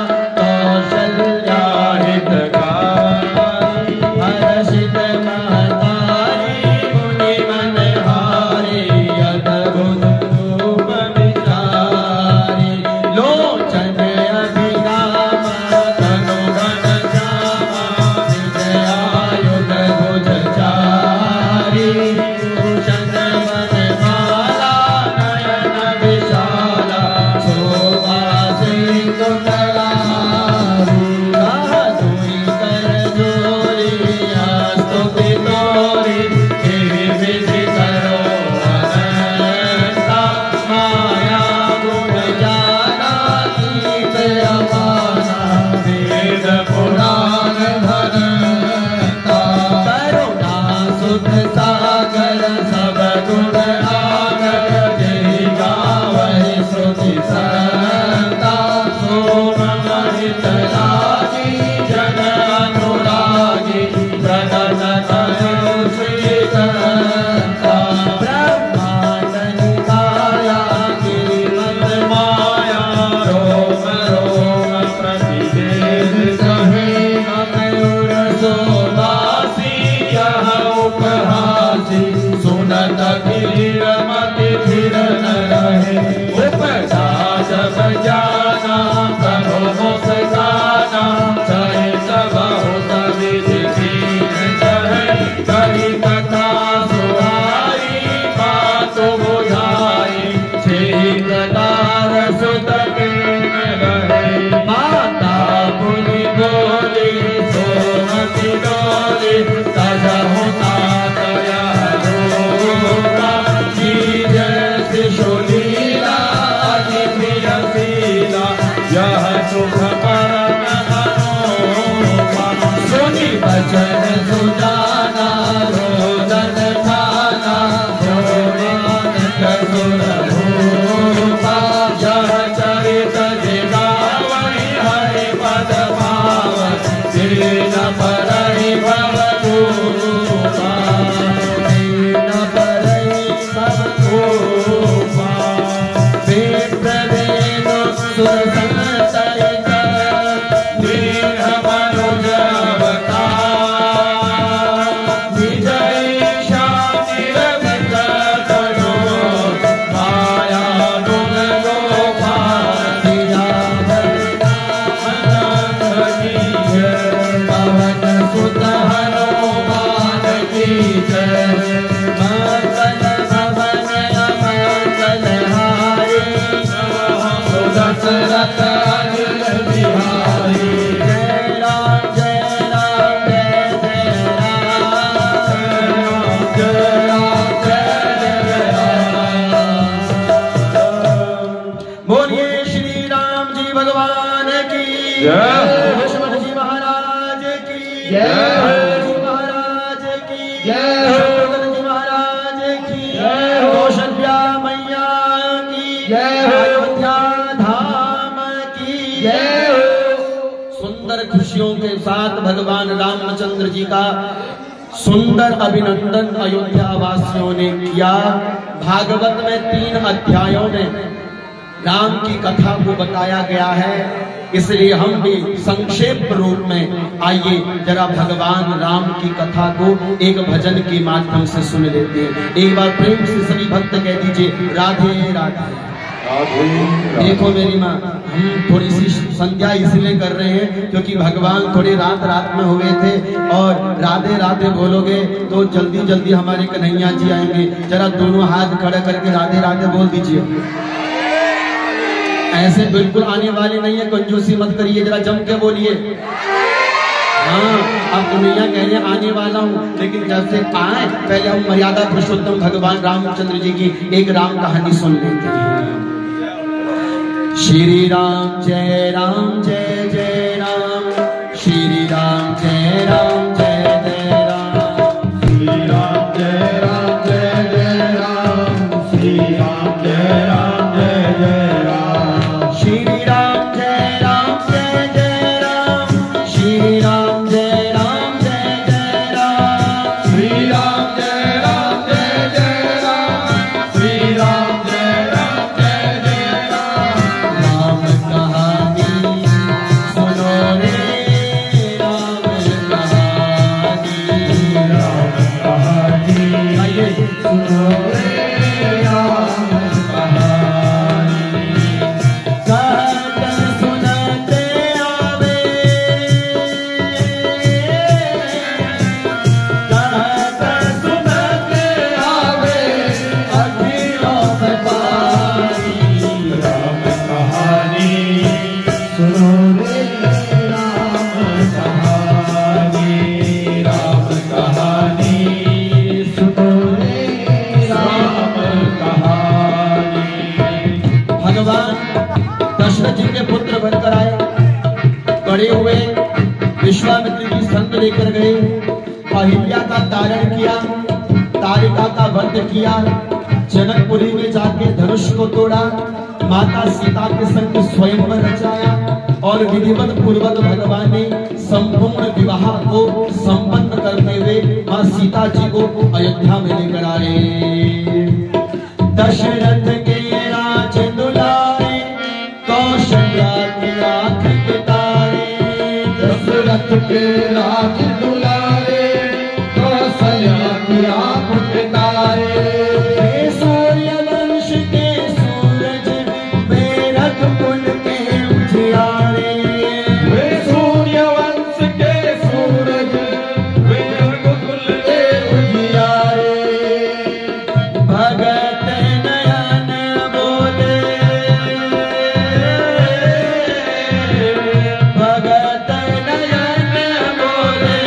बचन सुजाना रोदन ठाना सुर भूपा यह चरित जिगावै हरि पद पावन दीन परहि भवभूपा दीन परहि भवभूपा विप्रवेद सुर संतरित दीन मनुज अवतार विजय शांति रवित करो माया गुण गोपाल पवन सुत हनुमान की जय मंगल भवन अमंगल हारी दशरथ अनिल बिहारी जय राम जय राम जय जय राम जय राम जय जय राम। बोलिए श्री राम जी भगवान की लक्ष्मण जी महाराज की जी महाराज की शत्रुघ्न जी महाराज की कौशल्या मैया की अयोध्या धाम की सुंदर खुशियों के साथ भगवान रामचंद्र जी का सुंदर अभिनंदन अयोध्या वासियों ने किया। भागवत में 3 अध्यायों में राम की कथा को बताया गया है, इसलिए हम भी संक्षेप रूप में आइए जरा भगवान राम की कथा को एक भजन के माध्यम से सुन लेते हैं। एक बार प्रेम से सभी भक्त कह दीजिए राधे राधे। देखो मेरी माँ, हम थोड़ी सी संध्या इसलिए कर रहे हैं क्योंकि भगवान थोड़ी रात में हुए थे और राधे राधे बोलोगे तो जल्दी जल्दी हमारे कन्हैया जी आएंगे। जरा दोनों हाथ खड़े करके राधे राधे बोल दीजिए। ऐसे बिल्कुल आने वाले नहीं है, कंजूसी मत करिए, जरा जम के बोलिए। हाँ, अब कन्हैया कह रहे आने वाला हूँ, लेकिन जब से आए पहले हम मर्यादा पुरुषोत्तम भगवान रामचंद्र जी की एक राम कहानी सुन लेते हैं। श्री राम जय राम जय जय राम, श्री राम जय राम जय जय राम, श्री राम जय राम जय जय राम, श्री राम जय राम जय जय राम, श्री राम जय राम जय जय राम, श्री राम जय राम जय जय राम, श्री राम जय राम जय जय राम, श्री राम जय राम जय जय राम। राम कहानी सुनो रे राम कहानी, राम कहानी आइए सुनो रे राम कहानी। कहत सुनते आवे, कहत सुनते आवे अखिलों में पानी, राम कहानी सुनो रे राम कहानी, राम कहानी सुनो रे राम कहानी। भगवान दशरथ जी के पुत्र बनकर आए, बड़े हुए, विश्वामित्र जी संग लेकर गए, अहिल्या का तारण किया, तारिका का वध किया, जनकपुरी में जाके धनुष को तोड़ा, माता सीता के संग स्वयंवर रचाया और विधिवत पूर्वक भगवान ने संपूर्ण विवाह को संपन्न करते हुए मां सीता जी को अयोध्या में लेकर आए। दशरथ के राज दुलारे कौशल्या की आंख के तारे, दशरथ के राज दुलारे कौशल्या की आंख के तारे, सूर्य वंश के सूरज बेरख कुल के उजियारे, वे सूर्य वंश के सूरज बेरख कुल के उजियारे। भगत नयन बोले, भगत नयन बोले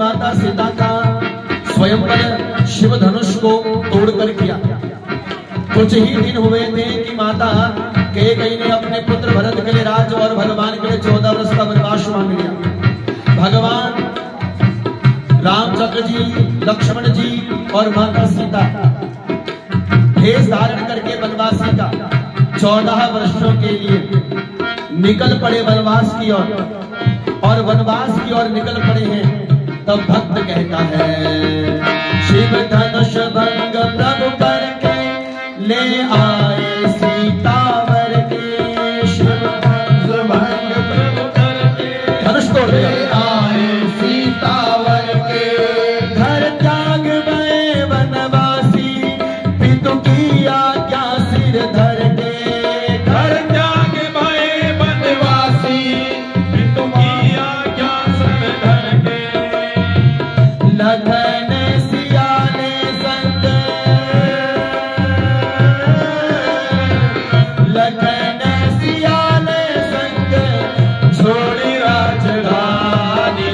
माता सीता का स्वयंवर शिव धनुष को तोड़कर किया। कुछ ही दिन हुए थे कि माता कैकेयी ने अपने पुत्र भरत के लिए राज और भगवान के लिए 14 वर्ष का वनवास मांग लिया। भगवान रामचंद्र जी, लक्ष्मण जी और माता सीता भेष धारण करके वनवासी का 14 वर्षों के लिए निकल पड़े वनवास की ओर, और वनवास की ओर निकल पड़े हैं। तब भक्त कहता है, शिव धनुष भंग प्रभु करके ले आए सीतावर के। शिव धनुष भंग प्रभु करके धनुष तोड़ दिया, आए सीतावर के। घर त्याग गए वनवासी, पितु की आज्ञा सिर धर के। घर त्याग गए वनवासी, पितु की आज्ञा सिर धर के। लखन सियाने संग, लखन सियाने संग छोड़ी राजधानी।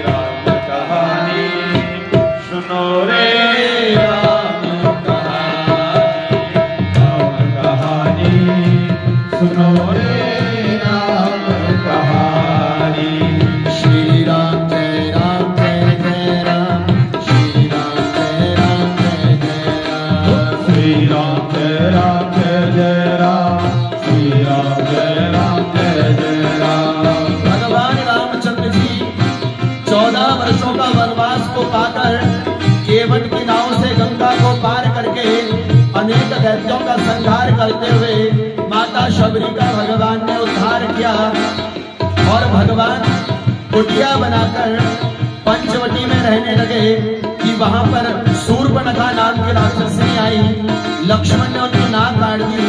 राम कहानी सुनो रे, राम कहानी सुनो रे, राम कहानी। श्री राम जय राम जय जय राम, श्री राम जय राम जय जय राम, श्री राम जय राम जय जय राम, श्री राम जय राम जय जय राम। भगवान रामचंद्र जी 14 वर्षों का वनवास को पाकर केवट की नाव से गंगा को पार करके अनेक दैत्यों का संहार करते हुए माता शबरी का भगवान ने उद्धार किया। और भगवान कुटिया बनाकर पंचवटी में रहने लगे कि वहां पर सूर्पनखा नाम की राक्षसी आई। लक्ष्मण ने उनको नाक काट दी।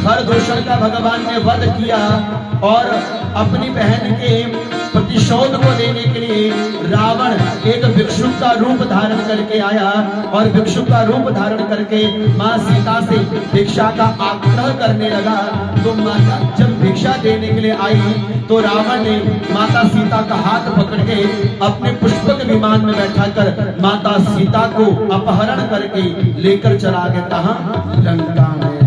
खरदूषण का भगवान ने वध किया और अपनी बहन के प्रतिशोध को लेने के लिए रावण एक भिक्षुक का रूप धारण करके आया, और भिक्षुक का रूप धारण करके मां सीता से भिक्षा का आग्रह करने लगा। तो माता जब भिक्षा देने के लिए आई तो रावण ने माता सीता का हाथ पकड़ के अपने पुष्पक विमान में बैठाकर माता सीता को अपहरण करके लेकर चला गया। कहां? लंका में।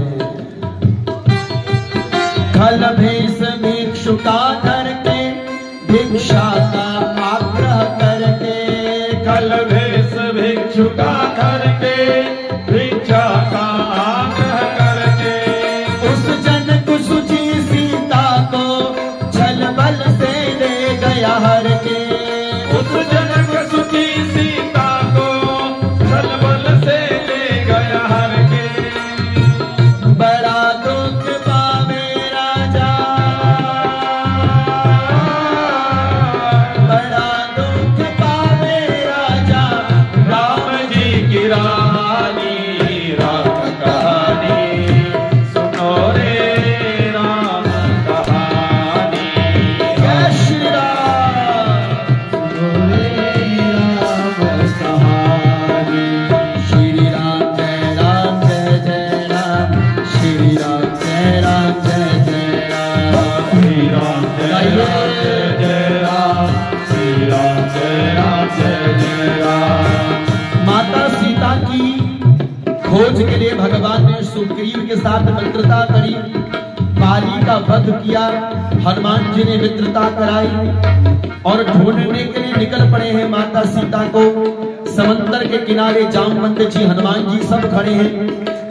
खल भेष भिक्षुका करके भिक्षा का आग्रह करके, खल भेष भिक्षुका करके भिक्षा का आग्रह करके। उस जनक सुची सीता को छल बल से ले गया हर के। उस जनक सुची सीता को छल बल से ले गया हर के। बड़ा दुख पावे राजा, बड़ा दुख पावे राजा राम जी की रानी। राम कहानी सुनो रे, राम कहानी। जय श्री राम। सुनो रे, राम कहानी। श्री राम जय राम जय जय राम, श्री राम जय राम जय जय राम। श्री राम जय राम जय जय राम, श्री राम जय राम जय जय राम। माता सीता की खोज के लिए भगवान ने सुग्रीव के साथ मित्रता करी, बाली का वध किया। हनुमान जी ने मित्रता कराई और ढूंढने के लिए निकल पड़े हैं माता सीता को। समंदर के किनारे जामवंत जी, हनुमान जी सब खड़े हैं,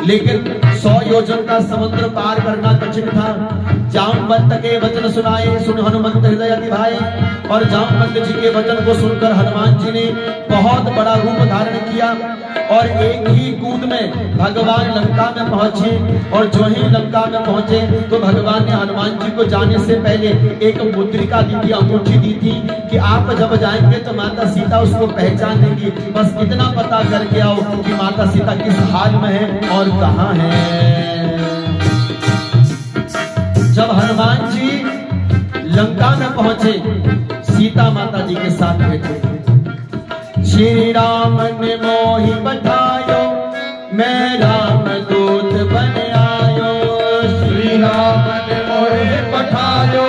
लेकिन 100 योजन का समुद्र पार करना कठिन था। जामवंत के वचन सुनाए, सुन हनुमंत हृदय अति भाए। और जामवंत जी के वचन को सुनकर हनुमान जी ने बहुत बड़ा रूप धारण किया और एक ही कूद में भगवान लंका में पहुंचे। और जो ही लंका में पहुंचे तो भगवान ने हनुमान जी को जाने से पहले एक मुद्रिका दी थी, अंगूठी दी थी कि आप जब जाएंगे तो माता सीता उसको पहचान लेंगी। बस इतना पता करके आओ कि माता सीता किस हाल में है और कहाँ है। जब हनुमान जी लंका में पहुंचे, सीता माता जी के साथ बैठे। श्री राम ने मोहि बठायो, मैं राम दूत बन आयो। श्री राम ने मोहि बठायो,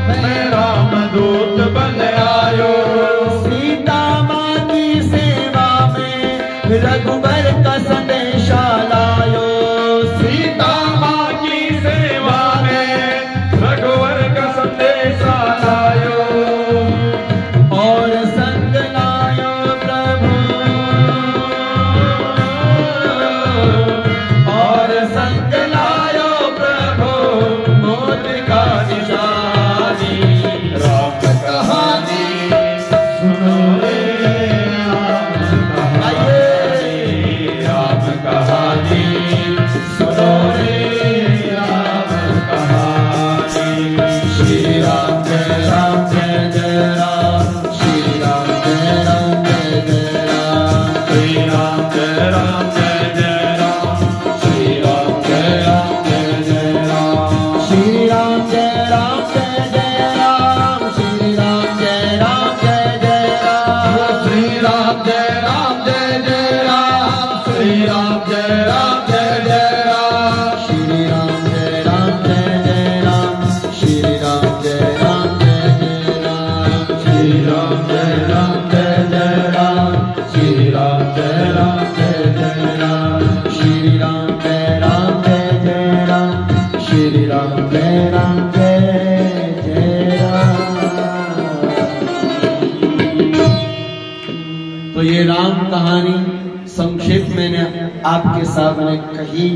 मैं राम दूत बन आयो। सीता माँ जय राम जय जय राम श्री राम जय राम जय जय राम श्री राम जय राम जय जय राम श्री राम जय राम जय जय राम। तो ये राम कहानी संक्षेप मैंने आपके सामने कही।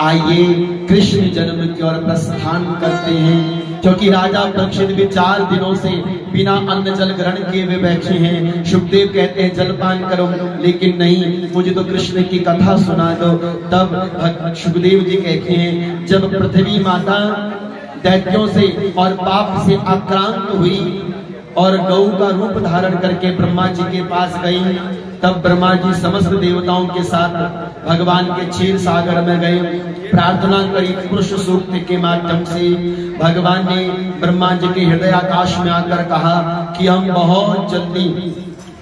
आइए कृष्ण जन्म की ओर प्रस्थान करते हैं, क्योंकि राजा परीक्षित भी 4 दिनों से बिना अन्न जल ग्रहण किए हुए बैठे हैं। शुकदेव कहते हैं जलपान करो, लेकिन नहीं, मुझे तो कृष्ण की कथा सुना दो। तब शुकदेव जी कहते हैं जब पृथ्वी माता दैत्यों से और पाप से आक्रांत हुई और गौ का रूप धारण करके ब्रह्मा जी के पास गई, तब ब्रह्मा जी समस्त देवताओं के साथ भगवान के क्षीर सागर में गए, प्रार्थना करी। पुरुष सूक्त के माध्यम से भगवान ने ब्रह्मा जी के हृदय आकाश में आकर कहा कि हम बहुत जल्दी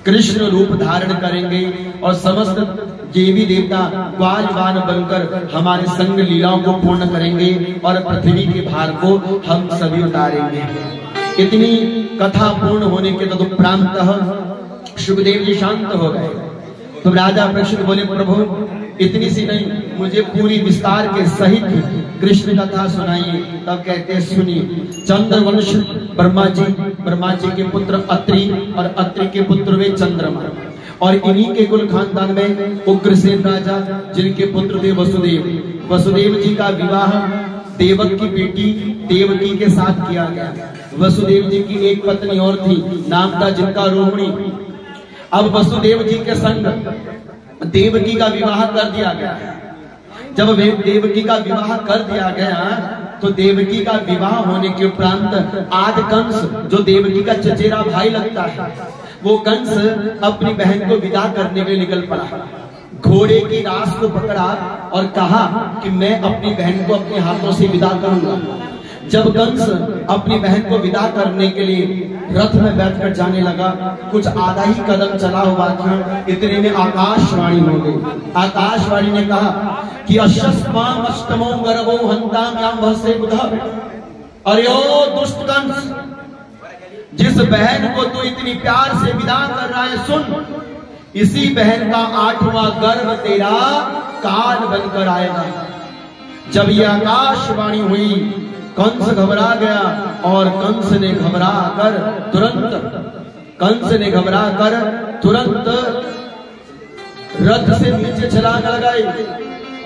कृष्ण रूप धारण करेंगे और समस्त देवी देवता ग्वालवान बनकर हमारे संग लीलाओं को पूर्ण करेंगे और पृथ्वी के भार को हम सभी उतारेंगे। इतनी कथा पूर्ण होने के तदुपरांत शुकदेव जी शांत हो गए। तो राजा परीक्षित बोले प्रभु इतनी सी नहीं, मुझे पूरी विस्तार के सहित कृष्ण कथा सुनाइए। तब कहते सुनिए। चंद्रवंश ब्रह्मा जी के पुत्र अत्रि और अत्रि के पुत्र वे चंद्रमा, और इन्हीं के कुल खानदान में उग्रसेन राजा जिनके पुत्र थे वसुदेव। वसुदेव जी का विवाह देवक की बेटी देवकी के साथ किया गया। वसुदेव जी की एक पत्नी और थी, नाम था जिनका रोहिणी। अब वसुदेव जी के संग देवकी का विवाह कर दिया गया। जब देवकी का विवाह कर दिया गया तो देवकी का विवाह होने के उपरांत आज कंस जो देवकी का चचेरा भाई लगता है, वो कंस अपनी बहन को विदा करने में निकल पड़ा। घोड़े की रास को पकड़ा और कहा कि मैं अपनी बहन को अपने हाथों से विदा करूंगा। जब कंस अपनी बहन को विदा करने के लिए रथ में बैठकर जाने लगा, कुछ आधा ही कदम चला हुआ था, इतने में आकाशवाणी हो गई। आकाशवाणी ने कहा कि अशस्माम अष्टमो गर्भो हंताम याम वहसे बुधा। अरे ओ दुष्ट कंस, जिस बहन को तू इतनी प्यार से विदा कर रहा है, सुन, इसी बहन का 8वां गर्भ तेरा काल बनकर आएगा। जब ये आकाशवाणी हुई, कंस घबरा गया और कंस ने घबरा कर तुरंत रथ से नीचे छलांग लगाई,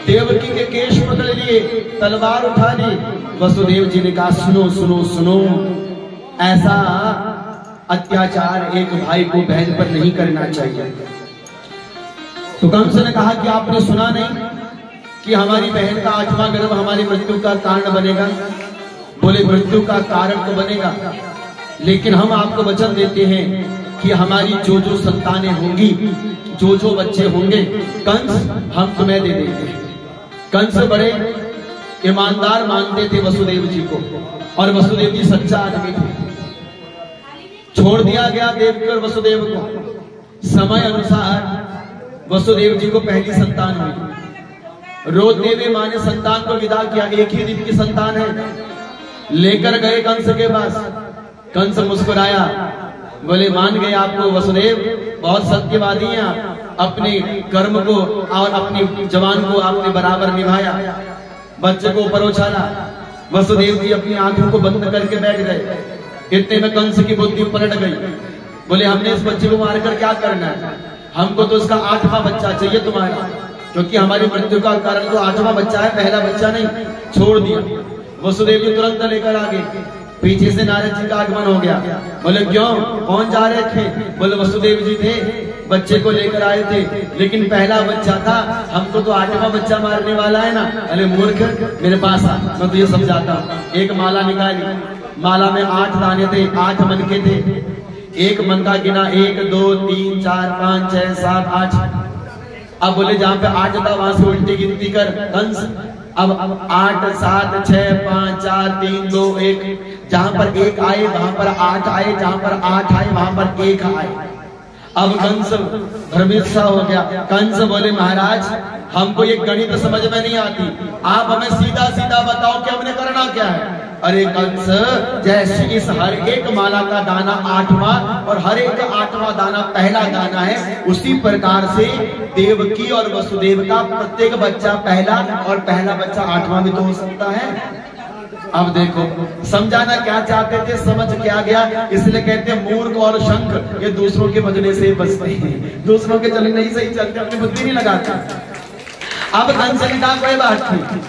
देवकी के केश पकड़ लिए, तलवार उठा ली। वसुदेव जी ने कहा सुनो सुनो सुनो, ऐसा अत्याचार एक भाई को बहन पर नहीं करना चाहिए। तो कंस ने कहा कि आपने सुना नहीं कि हमारी बहन का 8वां गर्भ हमारी मृत्यु का कारण बनेगा? बोले मृत्यु का कारण तो बनेगा, लेकिन हम आपको वचन देते हैं कि हमारी जो जो संतानें होंगी, जो जो बच्चे होंगे, कंस हम तुम्हें दे देंगे। कंस बड़े ईमानदार मानते थे वसुदेव जी को, और वसुदेव जी सच्चा आदमी थे। छोड़ दिया गया देवकर वसुदेव को। समय अनुसार वसुदेव जी को पहली संतान हुई। रोते हुए मां ने संतान को विदा किया, एक ही दिन की संतान है। लेकर गए कंस के पास। कंस मुस्कुराया, बोले मान गए आपको वसुदेव, बहुत सत्यवादी हैं आप। अपने कर्म को और अपनी जवान को आपने बराबर निभाया। बच्चे को ऊपर उछाला। वसुदेव जी अपनी आंखों को बंद करके बैठ गए। इतने में कंस की बुद्धि पलट गई। बोले हमने इस बच्चे को मारकर क्या करना है? हमको तो इसका 8वां बच्चा चाहिए तुम्हारा, क्योंकि हमारी मृत्यु का कारण तो 8वां बच्चा है, पहला बच्चा नहीं। छोड़ दिया। वसुदेव जी तुरंत लेकर आ गए। पीछे से नारद जी का आगमन हो गया। बोले क्यों, कौन जा रहे थे? बोले वसुदेव जी थे, बच्चे को लेकर आए थे, लेकिन पहला बच्चा था, हमको तो 8वां बच्चा मारने वाला है ना। अरे मूर्ख, मेरे पास आ, मैं तुझे समझाता हूँ। एक माला निकाली। माला में 8 दाने थे, 8 मन के थे। एक मन का गिना, 1 2 3 4 5 6 7 8। अब बोले जहां पे 8 था वहां से उल्टी गिनती कर कंस। अब 8 7 6 5 4 3 2 1। जहां पर 1 आए वहां पर 8 आए, जहां पर 8 आए वहां पर 1 आए। अब कंस भ्रमित सा हो गया। कंस बोले महाराज हमको ये गणित समझ में नहीं आती, आप हमें सीधा सीधा बताओ कि हमने करना क्या है। अरे कंस, जैसे इस हर एक माला का दाना 8वां और हर एक 8वां दाना पहला दाना है, उसी प्रकार से देवकी और वसुदेव का प्रत्येक बच्चा पहला और पहला बच्चा 8वां भी तो हो सकता है। अब देखो समझाना क्या चाहते थे, समझ क्या गया। इसलिए कहते हैं मूर्ख और शंख ये दूसरों के बजने से बचते हैं, दूसरों के चलने नहीं सही चलते, अपनी बुद्धि नहीं लगाते। अब कंसलिता कोई बात नहीं,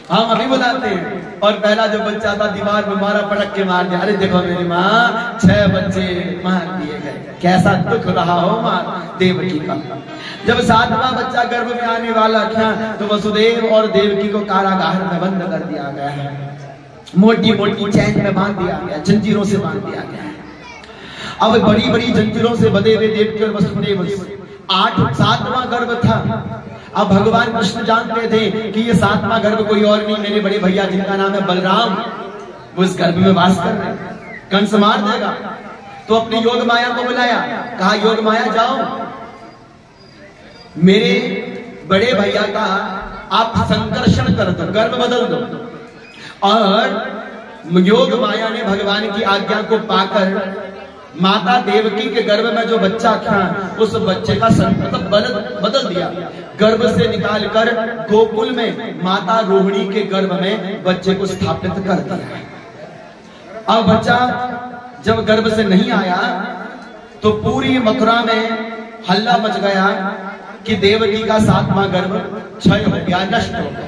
हम अभी बुलाते हैं। और पहला जो बच्चा था दीवार में मारा, पटक के मार दिया। अरे देखो मेरी माँ 6 बच्चे मार दिए गए, कैसा दुख रहा हो माँ देवकी का। जब 7वां बच्चा गर्भ में आने वाला था तो वसुदेव और देवकी को कारागार में बंद कर दिया गया है, मोटी मोटी चैन में बांध दिया गया, जंजीरों से बांध दिया गया है। अब बड़ी बड़ी जंजीरों से बंधे हुए देवकी और वसुदेव 7वां गर्भ था। अब भगवान कृष्ण जानते थे कि ये 7वां गर्भ कोई और नहीं, मेरे बड़े भैया जिनका नाम है बलराम, वो इस गर्भ में वास कर रहे हैं, कंस मार देगा। तो अपनी योग माया को बुलाया, कहा योग माया जाओ मेरे बड़े भैया का आप संकर्षण कर दो, गर्भ बदल दो। और योग माया ने भगवान की आज्ञा को पाकर माता देवकी के गर्भ में जो बच्चा था उस बच्चे का संकल्प बदल दिया, गर्भ से निकालकर गोकुल में माता रोहिणी के गर्भ में बच्चे को स्थापित कर दिया। अब बच्चा जब गर्भ से नहीं आया तो पूरी मथुरा में हल्ला मच गया कि देवकी का 7वां गर्भ क्षय हो गया, नष्ट हो गया।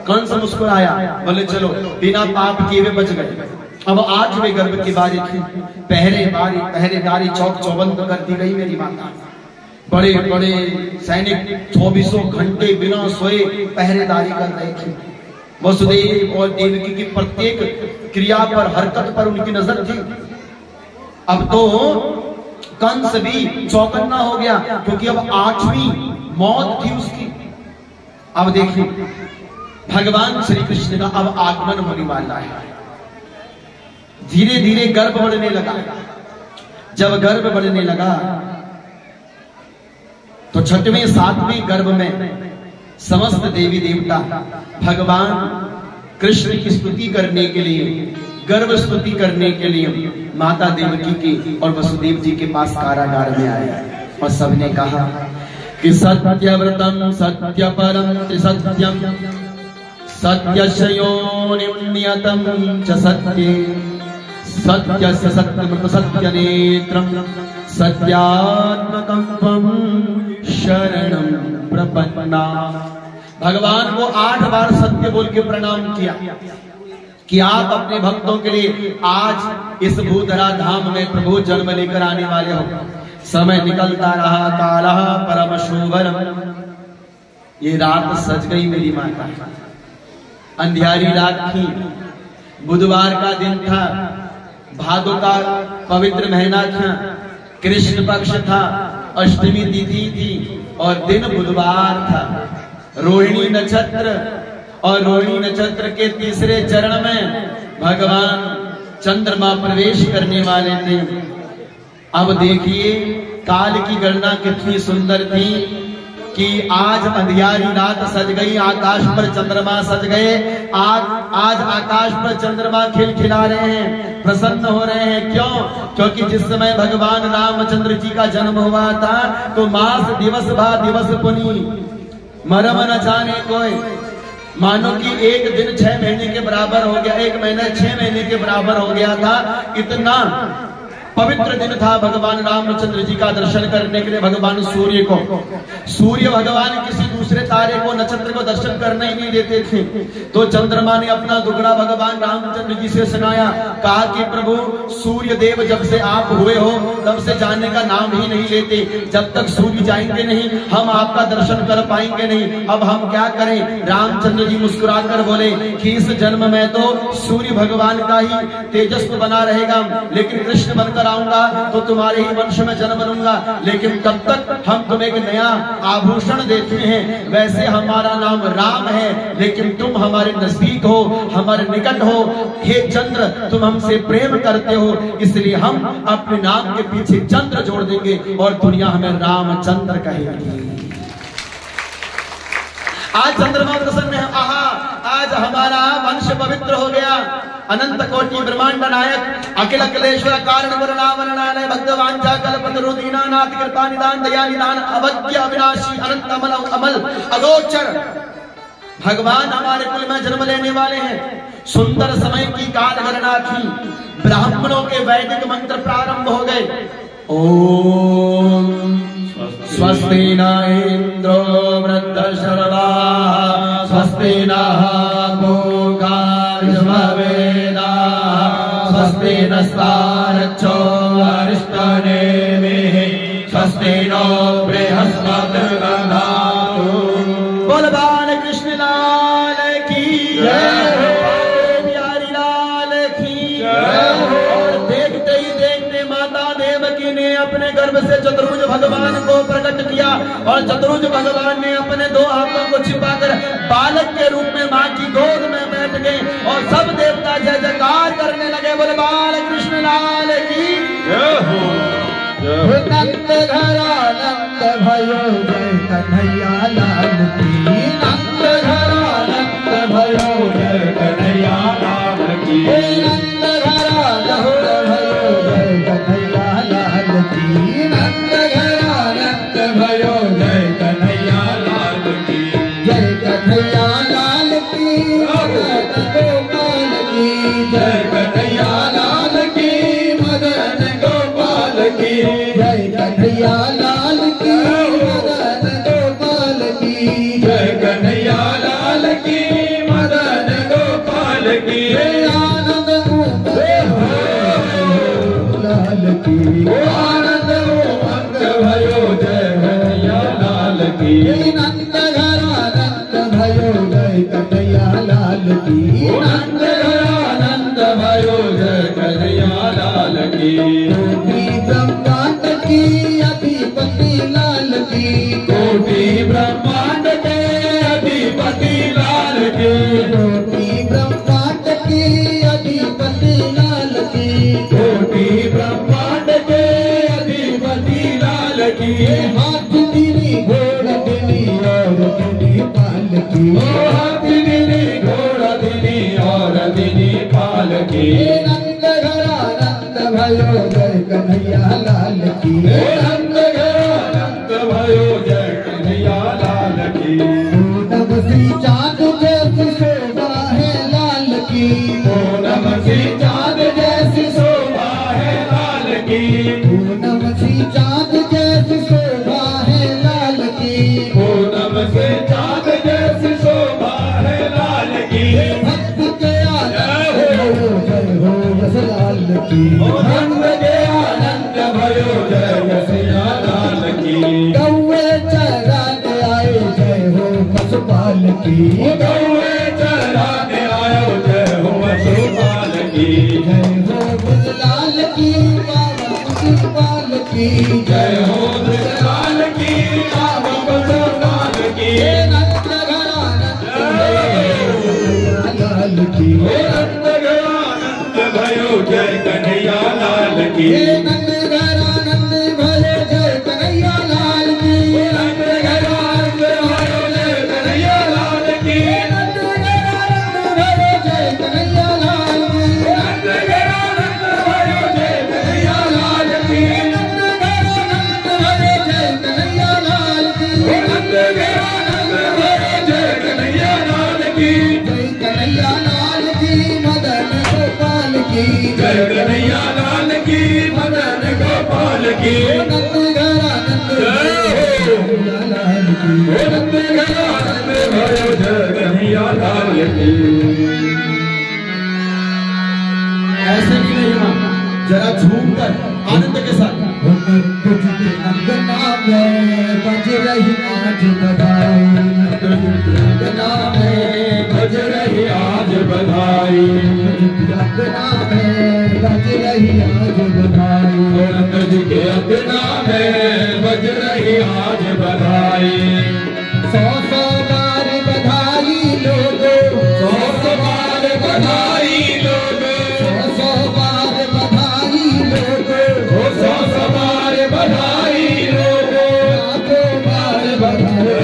कंस मुस्कुराया, बोले चलो बिना पाप किए हुए बच गए। अब 8वें गर्भ की बारी थी, पहरेदारी चौक चौबंद कर दी गई मेरी माता। बड़े बड़े सैनिक 24 घंटे बिना सोए पहरेदारी कर रहे थे। वसुदेव और देवकी की प्रत्येक क्रिया पर, हरकत पर उनकी नजर थी। अब तो कंस भी चौकन्ना हो गया क्योंकि अब 8वीं मौत थी उसकी। अब देखिए भगवान श्री कृष्ण का अब आगमन होने वाला है। धीरे धीरे गर्भ बढ़ने लगा। जब गर्भ बढ़ने लगा तो 6वें 7वें गर्भ में समस्त देवी देवता भगवान कृष्ण की स्तुति करने के लिए, गर्भ स्तुति करने के लिए माता देवकी के और वसुदेव जी के पास कारागार में आए। और सबने कहा कि सत्यव्रतम सत्यपरम त्रिसत्यम सत्यशयोनिं नियतं च सत्ये सत्यस्य सत्यमृत सत्यनेत्रं सत्यात्मकं त्वं शरणं प्रपन्ना। भगवान को 8 बार सत्य बोल के प्रणाम किया कि आप अपने भक्तों के लिए आज इस भूधरा धाम में प्रभु जन्म लेकर आने वाले हो। समय निकलता रहा, कालः परम शोभनम। ये रात सज गई मेरी माता, अंधियारी रात थी, बुधवार का दिन था, भादो का पवित्र महीना था, कृष्ण पक्ष था, अष्टमी तिथि थी और दिन बुधवार था। रोहिणी नक्षत्र और रोहिणी नक्षत्र के तीसरे चरण में भगवान चंद्रमा प्रवेश करने वाले थे। अब देखिए काल की गणना कितनी सुंदर थी कि आज अंधियारी रात सज गई, आकाश पर चंद्रमा सज गए। आज आकाश पर चंद्रमा खिलखिला रहे हैं, प्रसन्न हो रहे हैं। क्यों? क्योंकि जिस समय भगवान रामचंद्र जी का जन्म हुआ था तो मास दिवस भा दिवस पुनी मरम न जाने कोई। मानो कि एक दिन 6 महीने के बराबर हो गया, एक महीना 6 महीने के बराबर हो गया था। इतना पवित्र दिन था भगवान रामचंद्र जी का दर्शन करने के लिए। भगवान सूर्य भगवान किसी दूसरे तारे को, नक्षत्र को दर्शन करने ही नहीं देते थे। तो चंद्रमा ने अपना दुखड़ा भगवान रामचंद्र जी से सुनाया, कहा कि प्रभु सूर्य देव जब से आप हुए हो तब से जाने का नाम ही नहीं लेते। जब तक सूर्य जाएंगे नहीं हम आपका दर्शन कर पाएंगे नहीं। अब हम क्या करें? रामचंद्र जी मुस्कुराकर बोले कि इस जन्म में तो सूर्य भगवान का ही तेजस्व बना रहेगा, लेकिन कृष्ण बनकर आऊंगा तो तुम्हारे ही वंश में जन्म लूंगा। लेकिन तब तक हम तुम्हें एक नया आभूषण देते हैं। वैसे हमारा नाम राम है, लेकिन तुम हमारे नजदीक हो, हमारे निकट हो। हे चंद्र, तुम हमसे प्रेम करते हो, इसलिए हम अपने नाम के पीछे चंद्र जोड़ देंगे और दुनिया हमें रामचंद्र कहेगी। आज चंद्रमा प्रसन्न है। आहा, आज हमारा वंश पवित्र हो गया। अनंत कोटि ब्रह्मांड नायक अखिल अखिलेश्वर कारण वर्णावरणालय भक्तवांछा कल्पतरु दीनानाथ कृपा निदान दया निदान अवध्य अविनाशी अनंत अमल अमल अगोचर भगवान हमारे कुल में जन्म लेने वाले हैं। सुंदर समय की काल गणना थी। ब्राह्मणों के वैदिक मंत्र प्रारंभ हो गए। ओम स्वस्ति न इंद्रो वृद्धशर्वाः स्वस्ति नः पूषा विश्ववेदाः स्वस्ति नस्तारक्षो अरिष्टनेमिः स्वस्ति नो बृहस्पतिर्दधातु। बोल बाल कृष्ण लाल की जय, बिहारी लाल की जय। और देखते ही देखते माता देवकी ने अपने गर्भ से चतुर्भुज भगवान को प्रकट किया और चतुर्भुज भगवान ने अपने दो हाथों को छिपाकर बालक के रूप में मां की गोद में बैठ गए और सब देवता जय जयकार करने लगे। बोल बाल कृष्ण लाल की जय हो। नंद घरा नंद भयो जय कन्हैया लाल की। नंद घरा नंद भयो जय कन्हैया लाल की। नंद घरा नंद भयो जय कन्हैया लाल की। नंद घरा नंद भयो जय कन्हैया लाल की। जय कन्हैया लाल की मदन गोपाल की। जय कन्हैया लाल की मदन गोपाल की। जय कन्हैया लाल की मदन गोपाल की। आनंद लाल की आनंद उमंग भयो जय कन्हैया लाल की। नंद घरा नंद भयो जय कन्हैया लाल की। नंद घरा नंद भयो जय कन्हैया लाल की। ब्रह्मांड की अधिपति लाल की। कोटि ब्रह्मांड के अधिपति लाल की। कोटि ब्रह्मांड की अधिपति लाल की। कोटि ब्रह्मांड के अधिपति लाल की। हाथ दिनी घोड़ा दिनी और दिनी पाल की। हाथ दिनी घोड़ा दिनी और दिनी पाल की। नंद घरा नंद भयो जय कन्हैया लाल की। नंद घरा नंद भयो जय कन्हैया लाल की। पूनम सी चाँद जैसी शोभा है लाल की। पूनम सी चाँद जैसी शोभा है लाल की। पूनम सी चाँद जैसी शोभा है लाल की। पूनम सी चाँद जैसी शोभा है लाल की। भक्त के आनंद जय हो यश लाल की। भक्त के आनंद भयो जय यशया लाल की। गौवे चराने आए जय हो पशुपाल की। गौवे चराने आयो जय हो पशुपाल की। जय हो बुजलाल की बाबा पशुपाल की। जय हो बुजलाल की बाबा पशुपाल की। नंद घरा नंद लाल की। नंद घरा नंद भयो जय कन्हैया लाल की। नंद घरा नंद भयो जय कन्हैया लाल की। नंद घरा नंद भयो जय कन्हैया लाल की। नंद घरा नंद भयो जय कन्हैया लाल की। नंद घरा नंद भयो जय कन्हैया लाल की। नंद घरा नंद भयो जय कन्हैया लाल की। नंद घरा नंद भयो जय कन्हैया लाल की। जय कन्हैया लाल की मदन गोपाल की। जय कन्हैया लाल की मदन गोपाल की। नंद घरा नंद भयो लाल की। नंद घरा नंद भयो जय कन्हैया लाल की। ऐसे भी नहीं मां, जरा झूमकर आनंद के साथ। तुझके अंगना में बज रही आज बधाई। अंगना में बज रही आज बधाई। अंगना में बज रही आज बधाई। नंद जी के अंगना में बज रही आज बधाई। 100 बार बधाई लोगो। 100 बार बधाई लोगो। 100 बार बधाई लोगो। 100 बार बधाई लोगो। लाखों बार बधाई।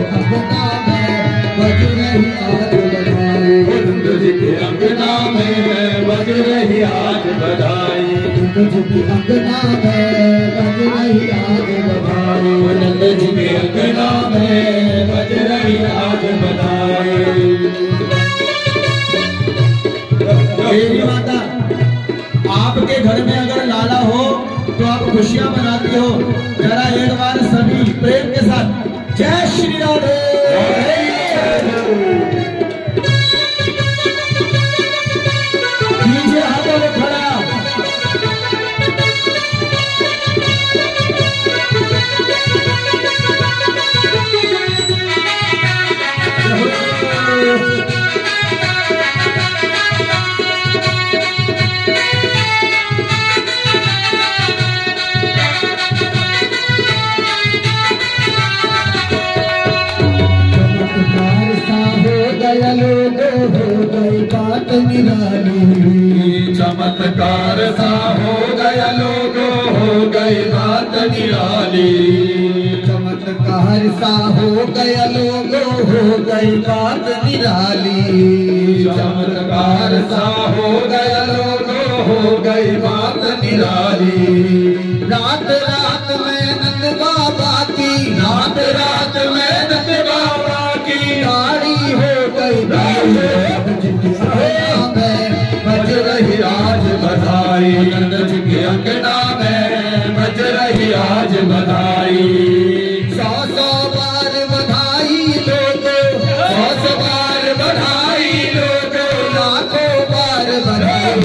अंगना में बज रही आज बधाई। नंद जी की अंगना में बज रही आज बधाई। नंद जी के अंगना में बज रही आज बधाई। देवी माता, आपके घर में अगर लाला हो तो आप खुशियां मनाती हो। जरा एक बार सभी प्रेम के साथ जय श्री राधे। कीजिए हाथों में खड़ा। बात निराली। चमत्कार सा हो गया लोगों, हो गई बात निराली। चमत्कार सा हो गया लोगों, हो गई बात निराली। चमत्कार सा हो गया लोगों, हो गई बात निराली। रात रात में नंद बाबा की, रात रात में नंद बाबा की गाड़ी हो गई बज रही आज बधाई। नंद जी के अंगना में बज रही आज बधाई। 100 बार बधाई लोगो, 100 बार बधाई लोगों, लाखों बार बधाई।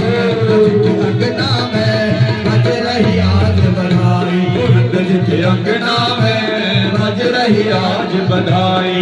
अंगना में बज रही आज बधाई। नंद जी के अंगना में बज रही आज बधाई।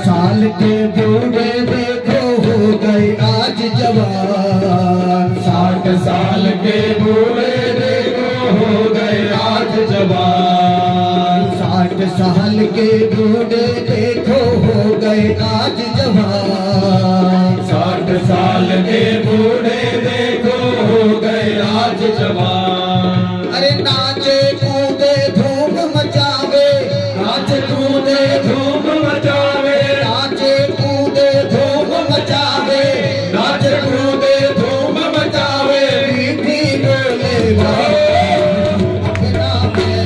साल के बूढ़े देखो हो गए आज जवान। 60 साल के बूढ़े देखो हो गए आज जवान। 60 साल के बूढ़े देखो हो गए आज जवान। 60 साल के बूढ़े देखो हो गए आज जवान। अरे नाचे कूदे धूम मचावे, नाचे कूदे धूम मचावे, नाचे कूदे धूम मचावे, नाचे कूदे धूम मचावे। मीठी बोले अंगना में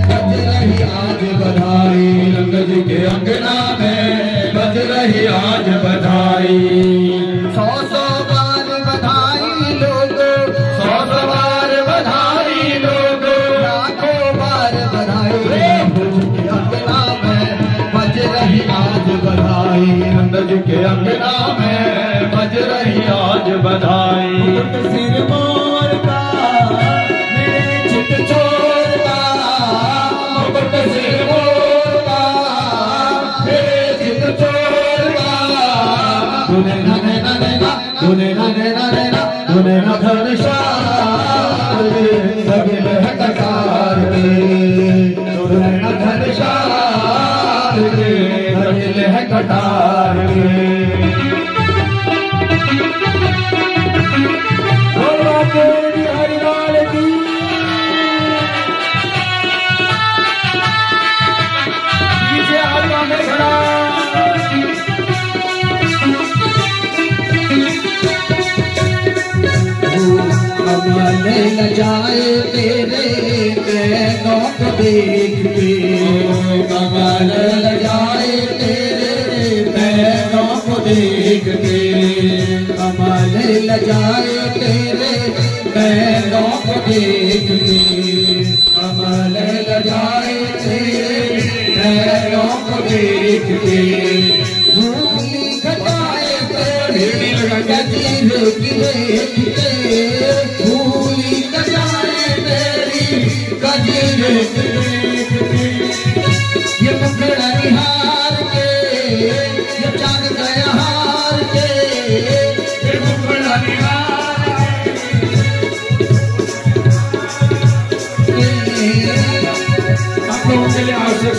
बज रही आज बधाई। नंद जी के अंगना में बज रही आज बधाई। 100 बार बधाई लोगो, 100 बार बधाई लोगो, लाखों बार बधाई। अंगना में बज रही आज बधाई। नंद जी के अंगना में बज रही आज बधाई। मुकुट सिर मोर का मेरे चित छोर का, मुकुट सिर मोर का मेरे चित चोर का। दुने ना ना ना, दुने ना ना ना, दुने ना घनश्याम सगिल है कटार के। दुने ना घनश्याम सगिल है कटार के। हरिलाल की नीचे हाथों में खड़ा। कमल न जाए तेरे नैनों को देख के। कमल न जाए तेरे नैनों को देख के। कमल न जाए तेरे नैनों को देख के। कमल न जाए तेरे नैनों को देख के। भूली घटाए तेरे गजीरे की देख के। भूली घटाए तेरी गजीरे की देख के। ये मुखड़ा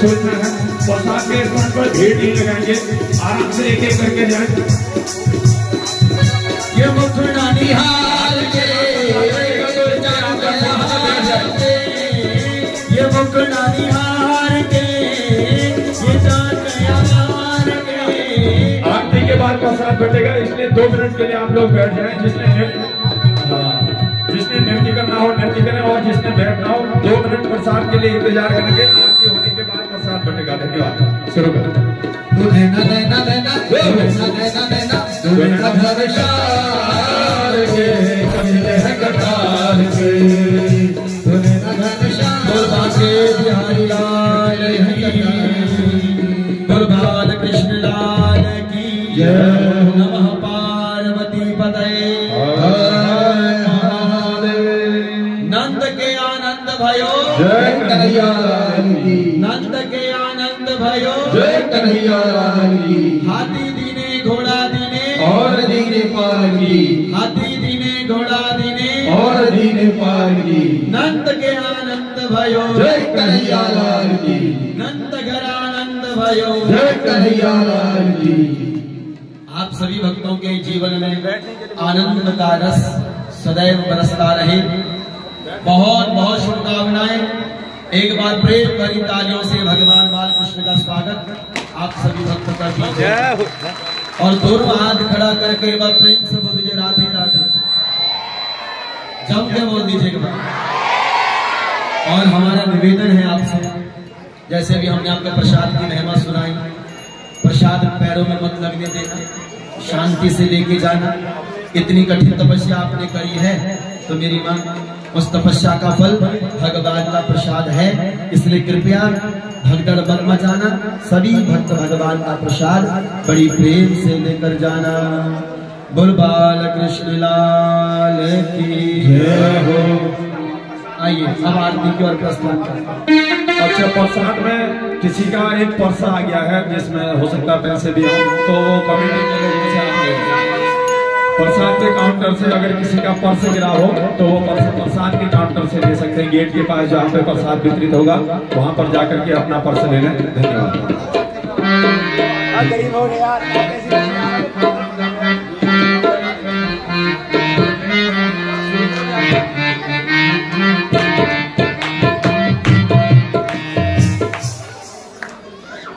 सोचना है। प्रसाद के स्थान पर भीड़ नहीं लगाएंगे, आराम से एक एक करके जाए। ये मुखड़ा निहार के, ये मुखड़ा निहार के, ये जान गया हार के। आरती के बाद प्रसाद बटेगा, इसलिए 2 मिनट के लिए आप लोग बैठ जाएं। जिसने नृत्य करना हो नृत्य करें, और जिसने बैठना हो 2 मिनट प्रसाद के लिए इंतजार करेंगे। आरती होने के बाद प्रसाद बटेगा। धन्यवाद। शुरू करें। देना देना देना देना देना देना देना घर शार के कमले है कटार के देना घर शार के बिहारी लाल की, गुरबाल कृष्ण लाल की जय। नमः पार्वती पतये। नंद के आनंद भयो, जय कन्हैया लाल की, नंद के आनंद भयो, जय कन्हैया लाल की। हाथी दीने घोड़ा दीने, और दीने पाल की, हाथी दीने घोड़ा दीने, और दीने पाल की। नंद के आनंद भयो, जय कन्हैया लाल की, नंद घर आनंद भयो, जय कन्हैया लाल की। आप सभी भक्तों के जीवन में आनंद का रस सदैव बरसता रहे। बहुत बहुत शुभकामनाएं। एक बार प्रेम भरी तालियों से भगवान बालकृष्ण का स्वागत आप सभी भक्तों का कीजिए। और दोनों हाथ खड़ा करके एक बार प्रेम से बोल दीजिए राधे राधे। जम के बोल दीजिएगा। और हमारा निवेदन है आपसे, जैसे भी हमने आपका प्रसाद की महिमा सुनाई, प्रसाद पैरों में मत लगने देना, शांति से लेके जाना। इतनी कठिन तपस्या आपने करी है तो मेरी मां, उस तपस्या का फल भगवान का प्रसाद है, इसलिए कृपया भगदड़ मत मचाना। सभी भक्त भगवान का प्रसाद बड़ी प्रेम से लेकर जाना। बोल बाल कृष्ण लाल की जय हो। आइए अब आरती की ओर प्रस्थान करें। अच्छा, प्रसाद में किसी का एक पर्सा आ गया है, जिसमें हो सकता है पैसे भी हो, तो वो कमेटी के लोगों से आप ले लीजिए। प्रसाद के काउंटर से अगर किसी का पर्स गिरा हो तो वो प्रसाद के काउंटर से ले सकते हैं। गेट के पास जहाँ पे प्रसाद वितरित होगा वहाँ पर जाकर के अपना पर्स ले लें। धन्यवाद।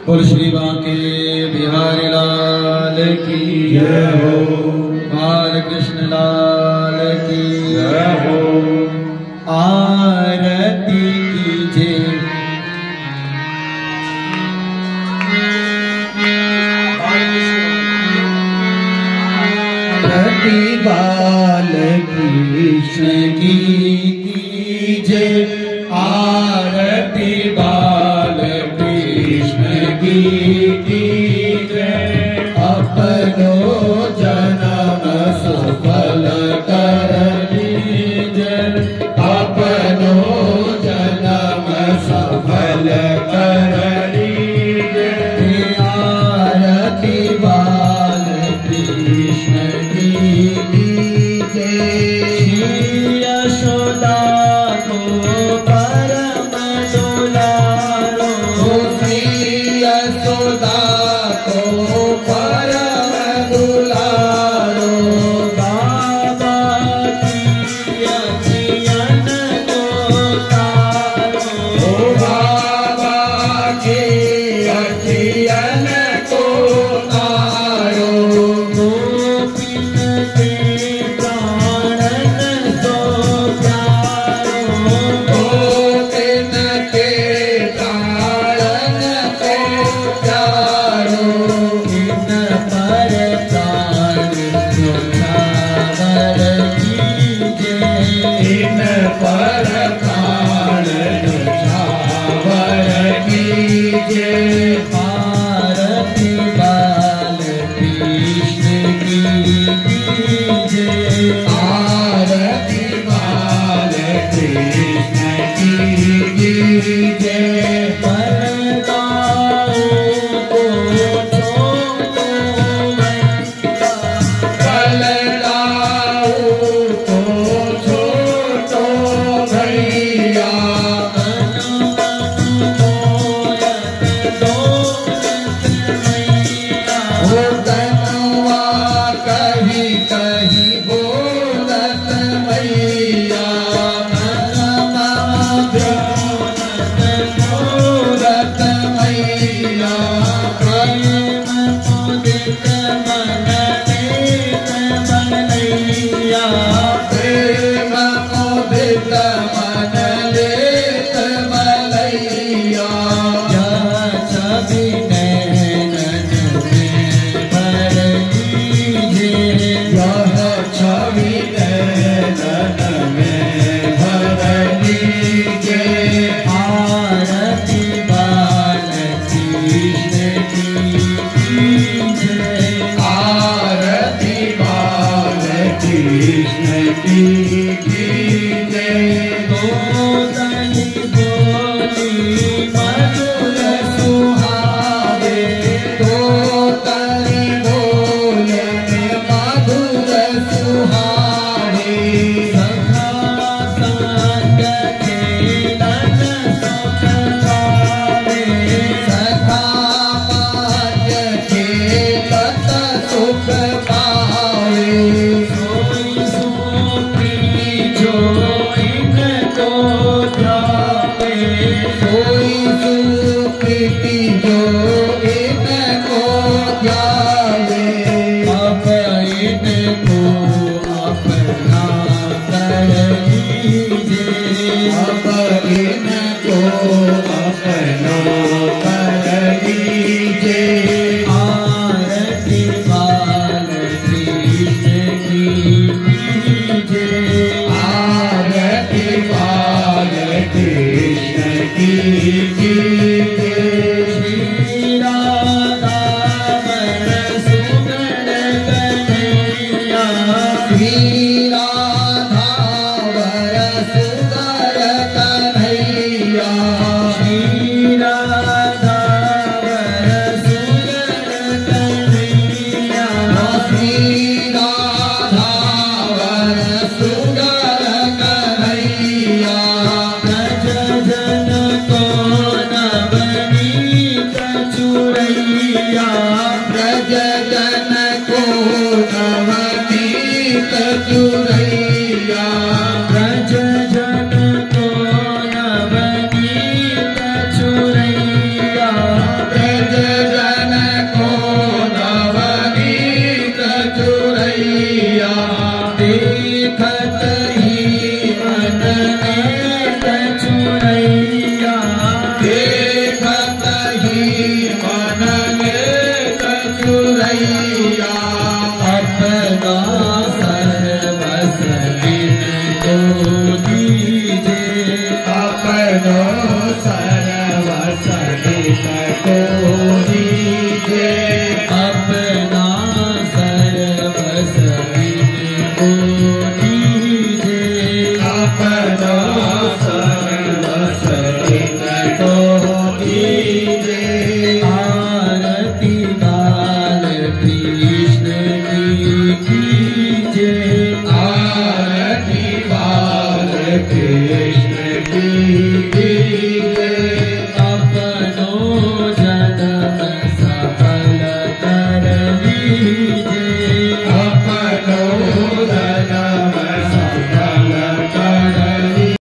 बोल श्री बांके बिहारी लाल की जय हो। बाल कृष्ण लाल की जय हो। आरती कीजिए। आरती बाल कृष्ण की कीजिए, आरती बाल कृष्ण की कीजिए। अपनो जन्म सफल कर दीजिए, अपनो जन्म सफल कर दीजिए। आरती बाल कृष्ण की कीजिए। यशोदा को परम दुलारो, यशोदा को परम आरती बाल के